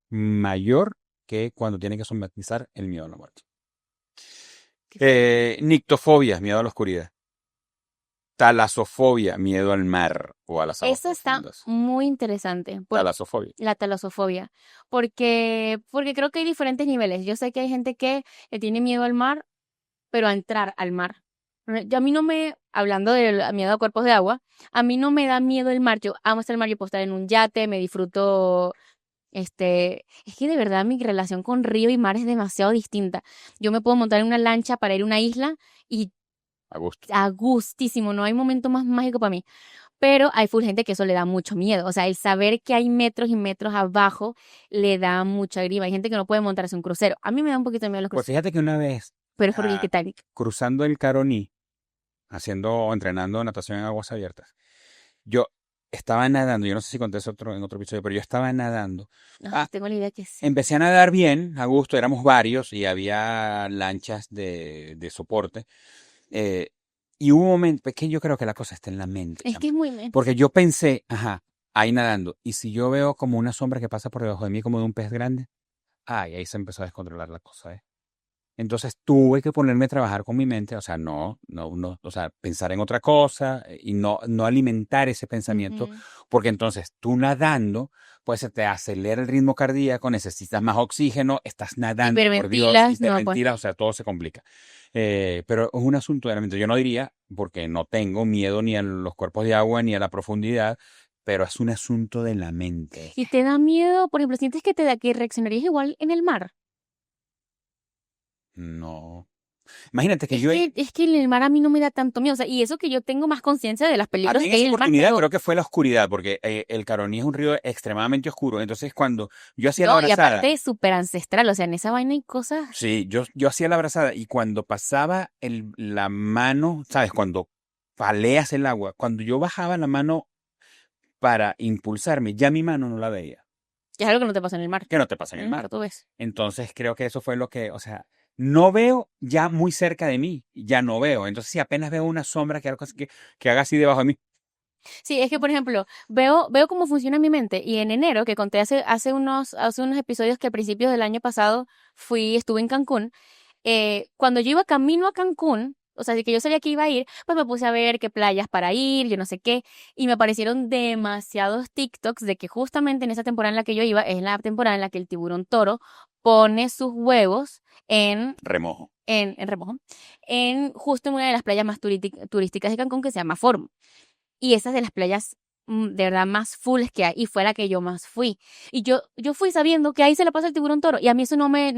mayor que cuando tiene que somatizar el miedo a la muerte. Qué fuerte. Nictofobia, miedo a la oscuridad. Talasofobia, miedo al mar o a las aguas Eso está profundas. muy interesante, por Talasofobia. la talasofobia, porque creo que hay diferentes niveles. Yo sé que hay gente que le tiene miedo al mar, pero a entrar al mar. Yo a mí no me, hablando del miedo a cuerpos de agua, a mí no me da miedo el mar. Yo amo estar en el mar, yo puedo estar en un yate, me disfruto. Es que de verdad mi relación con río y mar es demasiado distinta. Yo me puedo montar en una lancha para ir a una isla y A gusto. a gustísimo, no hay momento más mágico para mí. Pero hay full gente que eso le da mucho miedo. O sea, el saber que hay metros y metros abajo le da mucha grima. Hay gente que no puede montarse un crucero. A mí me da un poquito de miedo los Pues cruceros, fíjate que una vez, pero es porque el Titanic. cruzando el Caroní, entrenando natación en aguas abiertas, yo estaba nadando, yo no sé si conté eso en otro episodio, pero yo estaba nadando. Ay, Ah, tengo la idea que sí. empecé a nadar bien, a gusto, éramos varios y había lanchas de soporte. eh, y hubo un momento, es que yo creo que la cosa está en la mente, Es que chama. es muy... Porque yo pensé, ajá, ahí nadando, y si yo veo como una sombra que pasa por debajo de mí como de un pez grande, ay, ahí se empezó a descontrolar la cosa, ¿eh? Entonces tuve que ponerme a trabajar con mi mente, o sea, no, o sea, pensar en otra cosa y no alimentar ese pensamiento, Ujú. porque entonces tú nadando, pues se te acelera el ritmo cardíaco, necesitas más oxígeno, estás nadando, por Dios, Hiperventilas, no, pues. hiperventilas, o sea, todo se complica. Pero es un asunto de la mente. Yo no diría, porque no tengo miedo ni a los cuerpos de agua ni a la profundidad, pero es un asunto de la mente. Y te da miedo, por ejemplo, sientes que te da que reaccionarías igual en el mar. No. Imagínate que yo Es que en el mar a mí no me da tanto miedo. O sea, y eso que yo tengo más conciencia de los a peligros mí en que hay esa en el mar, oportunidad pero creo que fue la oscuridad, porque el Caroní es un río extremadamente oscuro. Entonces, cuando yo hacía la no, y brazada, aparte súper ancestral. O sea, en esa vaina hay cosas. sí, yo hacía la brazada y cuando pasaba la mano, ¿sabes? Cuando paleas el agua, cuando yo bajaba la mano para impulsarme, ya mi mano no la veía. Que es algo que no te pasa en el mar. ¿Qué no te pasa en el Para mar? tú ves. Entonces, creo que eso fue lo que, o sea, no veo ya muy cerca de mí, ya no veo. Entonces, si apenas veo una sombra que haga así debajo de mí, Sí, es que, por ejemplo, veo cómo funciona mi mente. Y en enero, que conté hace unos episodios que a principios del año pasado estuve en Cancún. Cuando yo iba camino a Cancún, o sea, de que yo sabía que iba a ir, pues me puse a ver qué playas para ir, yo no sé qué, y me aparecieron demasiados TikToks de que justamente en esa temporada en la que yo iba, es la temporada en la que el tiburón toro pone sus huevos en, remojo. en remojo, en justo en una de las playas más turísticas de Cancún que se llama Forum. Y esa es de las playas de verdad más fulls que hay, y fue la que yo más fui. Y yo fui sabiendo que ahí se la pasa el tiburón toro, y a mí eso no me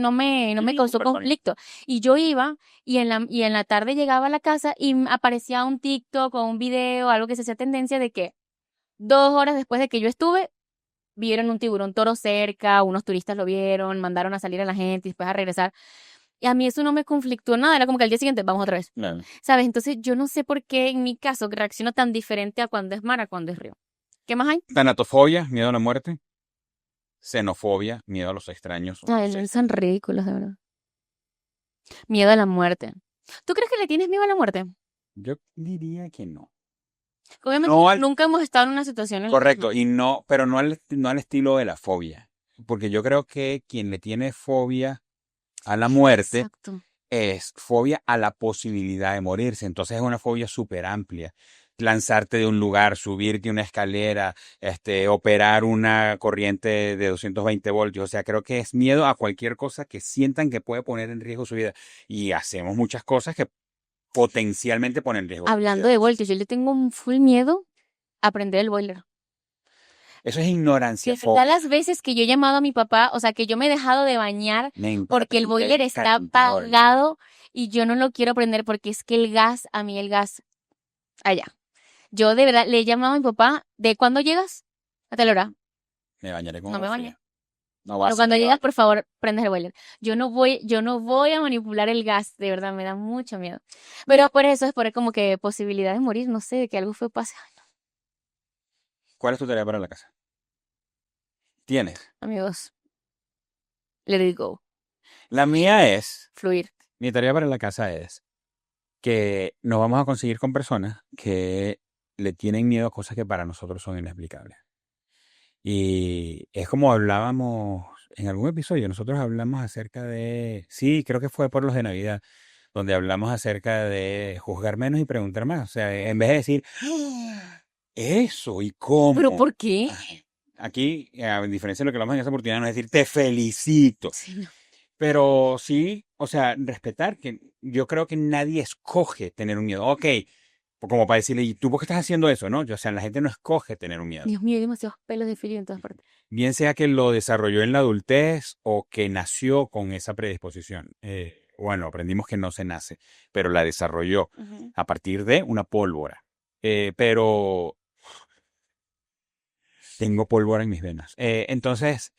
causó Súper funny. conflicto. Y yo iba, y en la tarde llegaba a la casa y aparecía un TikTok o un video, algo que se hacía tendencia de que 2 horas después de que yo estuve, vieron un tiburón toro cerca, unos turistas lo vieron, mandaron a salir a la gente y después a regresar. Y a mí eso no me conflictó nada, era como que al día siguiente vamos otra vez. Claro. ¿Sabes? Entonces yo no sé por qué en mi caso reacciono tan diferente a cuando es mar a cuando es río. ¿Qué más hay? Tanatofobia, miedo a la muerte. Xenofobia, miedo a los extraños o Ay, insectos. son ridículos, de verdad. Miedo a la muerte. ¿Tú crees que le tienes miedo a la muerte? Yo diría que no. Obviamente No al, nunca hemos estado en una situación en la que correcto, y no, pero no al estilo de la fobia. Porque yo creo que quien le tiene fobia a la muerte Exacto. es fobia a la posibilidad de morirse. Entonces es una fobia súper amplia. Lanzarte de un lugar, subirte una escalera, operar una corriente de 220 voltios. O sea, creo que es miedo a cualquier cosa que sientan que puede poner en riesgo su vida. Y hacemos muchas cosas que potencialmente ponen en riesgo su Hablando vida. de voltios, yo le tengo un full miedo a prender el boiler. Eso es ignorancia, De verdad, las veces que yo he llamado a mi papá, o sea, que yo me he dejado de bañar Men, para porque el prender boiler el está calentador. apagado y yo no lo quiero prender porque es que el gas, a mí el gas, allá. Yo de verdad le he llamado a mi papá, ¿de cuándo llegas? A tal hora. Me bañaré con No me agua bañé. fría. No va a Pero ser. cuando llegas, por favor, prendes el boiler. Yo no voy a manipular el gas, de verdad, me da mucho miedo. Pero por eso es por como que posibilidad de morir, no sé, de que algo fue pase. Ay, no, ¿Cuál es tu tarea para la casa? ¿Tienes? amigos, let it go, La mía es, fluir. mi tarea para la casa es que nos vamos a conseguir con personas que le tienen miedo a cosas que para nosotros son inexplicables. Y es como hablábamos en algún episodio, nosotros hablamos acerca de, sí, creo que fue por los de Navidad, donde hablamos acerca de juzgar menos y preguntar más. O sea, en vez de decir, "Ah, eso y ¿Pero cómo. por qué? Ay, aquí, a diferencia de lo que hablamos en esa oportunidad, no es decir, te felicito. Sí, no. Pero sí, o sea, respetar que yo creo que nadie escoge tener un miedo. Ok, como para decirle, ¿y tú por qué estás haciendo eso? ¿No? O sea, la gente no escoge tener un miedo. Dios mío, hay demasiados pelos de frío en todas partes. Bien sea que lo desarrolló en la adultez o que nació con esa predisposición. Bueno, aprendimos que no se nace, pero la desarrolló Ujú. a partir de una pólvora. Pero tengo pólvora en mis venas. Entonces,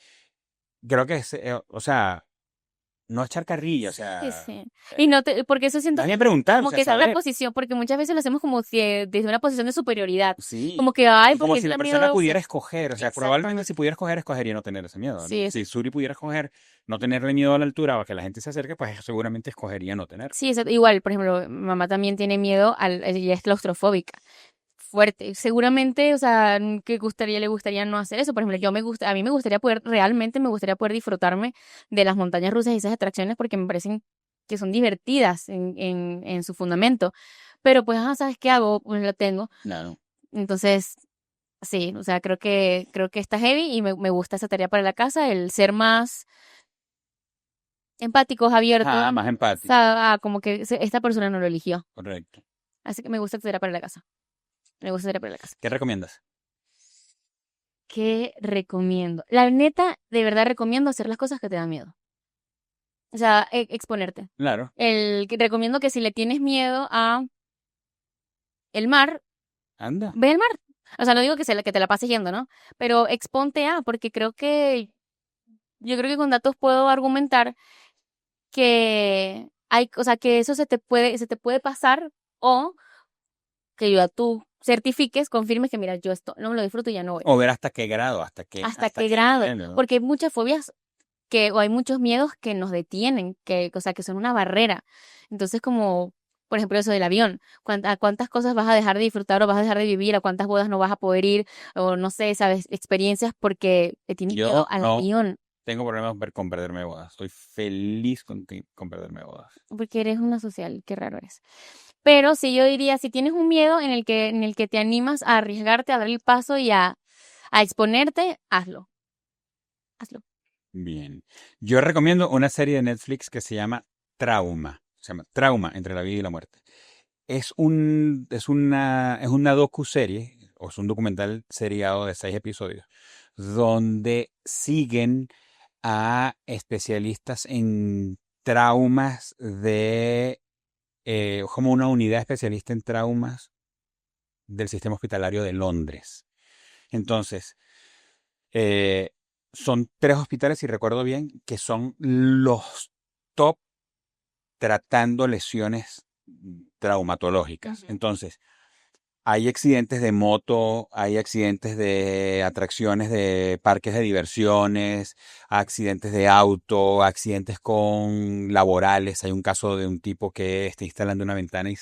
creo que, o sea, no echar carrilla, o Sí, sea, sí. Y no te, porque eso siento más bien preguntar, o como sea, que está una saber. posición, porque muchas veces lo hacemos como si desde una posición de superioridad. Sí, Como que, ay, y como porque si la tiene persona miedo. pudiera escoger, o sea, probablemente Exactamente. si pudiera escoger, escogería no tener ese miedo, ¿no? Sí, Si Suri pudiera escoger no tenerle miedo a la altura o a que la gente se acerque, pues seguramente escogería no tener. sí, igual, por ejemplo, mamá también tiene miedo ella es claustrofóbica. Fuerte. Seguramente, o sea, le gustaría no hacer eso. Por ejemplo, a mí me gustaría poder, realmente me gustaría poder disfrutarme de las montañas rusas y esas atracciones porque me parecen que son divertidas en su fundamento. Pero pues, ¿sabes qué hago? Pues lo tengo. Claro. Entonces, sí, o sea, creo que está heavy y me gusta esa tarea para la casa, el ser más empáticos, abiertos, Ah, más o empático, sea, como que esta persona no lo eligió. correcto. Así que me gusta esa tarea para la casa. Me gusta esa tarea para la casa. ¿Qué recomiendas? ¿Qué recomiendo? La neta, de verdad recomiendo hacer las cosas que te dan miedo. O sea, exponerte. Claro, Recomiendo que si le tienes miedo a el mar, anda. ve al mar. O sea, no digo que te la pases yendo, ¿no? Pero exponte a, porque yo creo que con datos puedo argumentar que o sea, que eso se te puede pasar o que tú certifiques, confirmes que mira, yo esto no me lo disfruto y ya no voy. O ver hasta qué grado, ¿Hasta hasta qué qué grado? nivel, ¿no? Porque hay muchas fobias o hay muchos miedos que nos detienen, o sea, que son una barrera. Entonces, como, por ejemplo, eso del avión, ¿a cuántas cosas vas a dejar de disfrutar o vas a dejar de vivir? ¿A cuántas bodas no vas a poder ir? O no sé, sabes, experiencias porque le tienes miedo Yo al no avión, tengo problemas con perderme bodas. Estoy feliz con perderme bodas. porque eres una social, qué raro eres. Pero sí, yo diría, si tienes un miedo en el que te animas a arriesgarte, a dar el paso y a exponerte, hazlo, hazlo. Bien. Yo recomiendo una serie de Netflix que se llama Trauma. Se llama Trauma entre la vida y la muerte. Es una docuserie, o es un documental seriado de 6 episodios, donde siguen a especialistas en traumas como una unidad especialista en traumas del sistema hospitalario de Londres. Entonces, eh, son 3 hospitales, si recuerdo bien, que son los top tratando lesiones traumatológicas. Ujú. Entonces, hay accidentes de moto, hay accidentes de atracciones de parques de diversiones, accidentes de auto, accidentes con laborales. Hay un caso de un tipo que está instalando una ventana y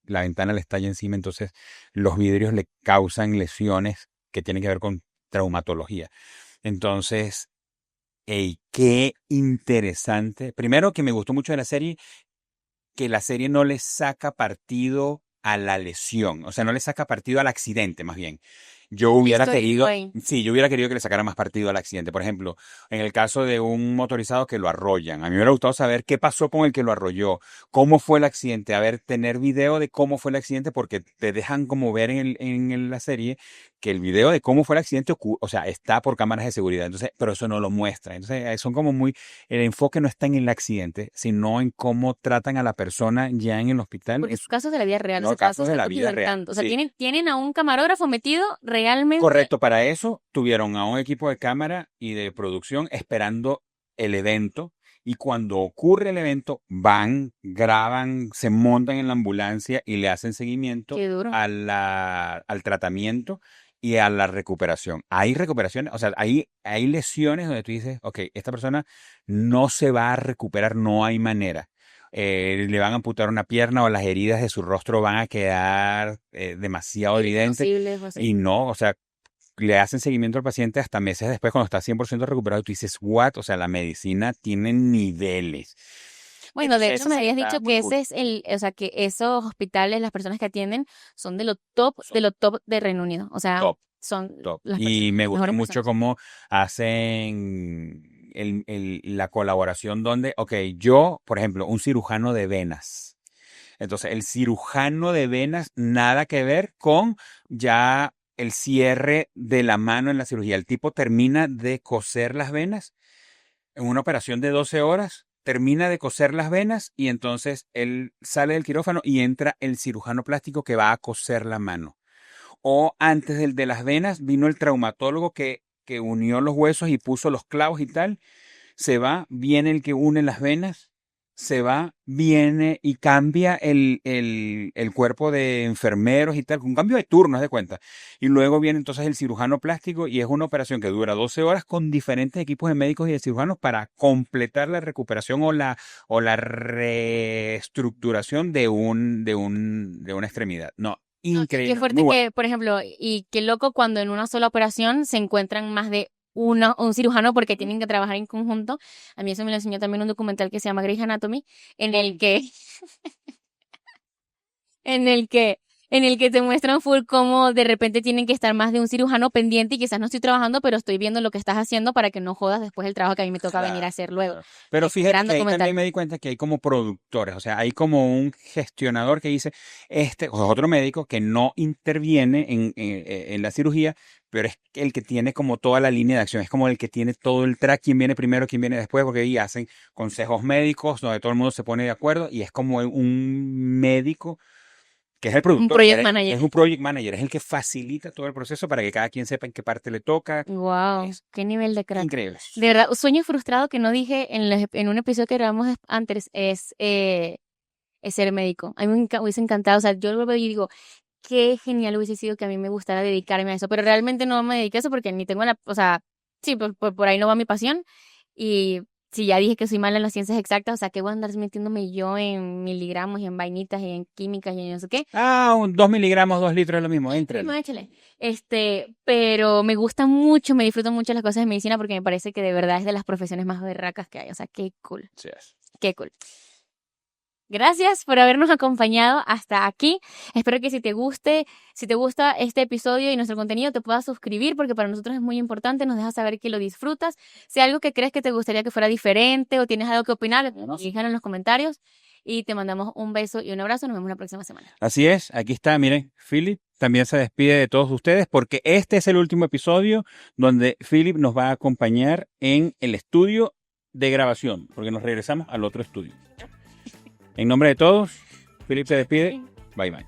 la ventana le estalla encima, entonces los vidrios le causan lesiones que tienen que ver con traumatología. Entonces, ey, qué interesante. Primero que me gustó mucho de la serie, que la serie no le saca partido a la lesión, o sea, no le saca partido al accidente, más bien. Yo hubiera Listo, y querido, fue. sí, yo hubiera querido que le sacara más partido al accidente. Por ejemplo, en el caso de un motorizado que lo arrollan, a mí me hubiera gustado saber qué pasó con el que lo arrolló, cómo fue el accidente, a ver, tener video de cómo fue el accidente, porque te dejan como ver la serie que el video de cómo fue el accidente, o sea, está por cámaras de seguridad, entonces, pero eso no lo muestra. Entonces, son como muy, el enfoque no está en el accidente, sino en cómo tratan a la persona ya en el hospital. Porque son casos de la vida real, o No, sea, casos casos de que la han ocurrido vida al real. tanto. O sea, Sí. tienen a un camarógrafo metido realmente. Correcto, para eso tuvieron a un equipo de cámara y de producción esperando el evento y cuando ocurre el evento van, graban, se montan en la ambulancia y le hacen seguimiento Qué duro. al tratamiento y a la recuperación. Hay recuperaciones, o sea, hay lesiones donde tú dices, ok, esta persona no se va a recuperar, no hay manera. Le van a amputar una pierna o las heridas de su rostro van a quedar demasiado evidentes Irreconocibles o así. y no, o sea, le hacen seguimiento al paciente hasta meses después cuando está 100% recuperado y tú dices, what? O sea, la medicina tiene niveles. Bueno, de Entonces, hecho esa me serie habías está dicho muy que cool. ese es o sea, que esos hospitales, las personas que atienden, son Son de lo top de Reino Unido. O sea, top, son top. las Y me gusta mejores mucho personas. cómo hacen la colaboración donde, ok, yo, por ejemplo, un cirujano de venas. Entonces, el cirujano de venas, nada que ver con ya el cierre de la mano en la cirugía. El tipo termina de coser las venas en una operación de 12 horas, termina de coser las venas y entonces él sale del quirófano y entra el cirujano plástico que va a coser la mano. O antes del de las venas vino el traumatólogo que unió los huesos y puso los clavos y tal, se va, viene el que une las venas, se va, viene y cambia el cuerpo de enfermeros y tal, un cambio de turno, haz de cuenta. Y luego viene entonces el cirujano plástico y es una operación que dura 12 horas con diferentes equipos de médicos y de cirujanos para completar la recuperación o la reestructuración de una extremidad. No, No, y qué increíble, muy fuerte bueno. que, por ejemplo, y qué loco cuando en una sola operación se encuentran más de un cirujano porque tienen que trabajar en conjunto. A mí eso me lo enseñó también un documental que se llama Grey's Anatomy, en el que en el que, en el que te muestran full cómo de repente tienen que estar más de un cirujano pendiente y quizás no estoy trabajando, pero estoy viendo lo que estás haciendo para que no jodas después el trabajo que a mí me toca venir a Claro, hacer luego. claro. Pero fíjate Gran que ahí también documental. me di cuenta que hay como productores, o sea, hay como un gestionador que dice, o otro médico que no interviene en la cirugía, pero es el que tiene como toda la línea de acción, es como el que tiene todo el track, quién viene primero, quién viene después, porque ahí hacen consejos médicos donde todo el mundo se pone de acuerdo y es como un médico que es el Un productor, project manager. es un project manager, es el que facilita todo el proceso para que cada quien sepa en qué parte le toca. Wow, Es qué nivel de crack. increíble. De verdad, un sueño frustrado que no dije en un episodio que grabamos antes es ser médico. A mí me hubiese encantado, o sea, yo lo veo y digo, qué genial hubiese sido que a mí me gustara dedicarme a eso, pero realmente no me dediqué a eso porque ni tengo la, o sea, sí, por ahí no va mi pasión. Y si ya dije que soy mala en las ciencias exactas, o sea, ¿qué voy a andar metiéndome yo en miligramos y en vainitas y en químicas y en no sé qué? 2 miligramos, 2 litros es lo mismo, Mismo, éntrale. échale. Pero me gusta mucho, me disfruto mucho las cosas de medicina porque me parece que de verdad es de las profesiones más berracas que hay. O sea, qué cool, Sí es. qué cool. Gracias por habernos acompañado hasta aquí. Espero que si te gusta este episodio y nuestro contenido, te puedas suscribir porque para nosotros es muy importante. Nos dejas saber que lo disfrutas. Si hay algo que crees que te gustaría que fuera diferente o tienes algo que opinar, déjalo en los comentarios. Y te mandamos un beso y un abrazo. Nos vemos la próxima semana. Así es, aquí está, miren, Philip también se despide de todos ustedes porque este es el último episodio donde Philip nos va a acompañar en el estudio de grabación, porque nos regresamos al otro estudio. En nombre de todos, Philip se despide. Bye bye.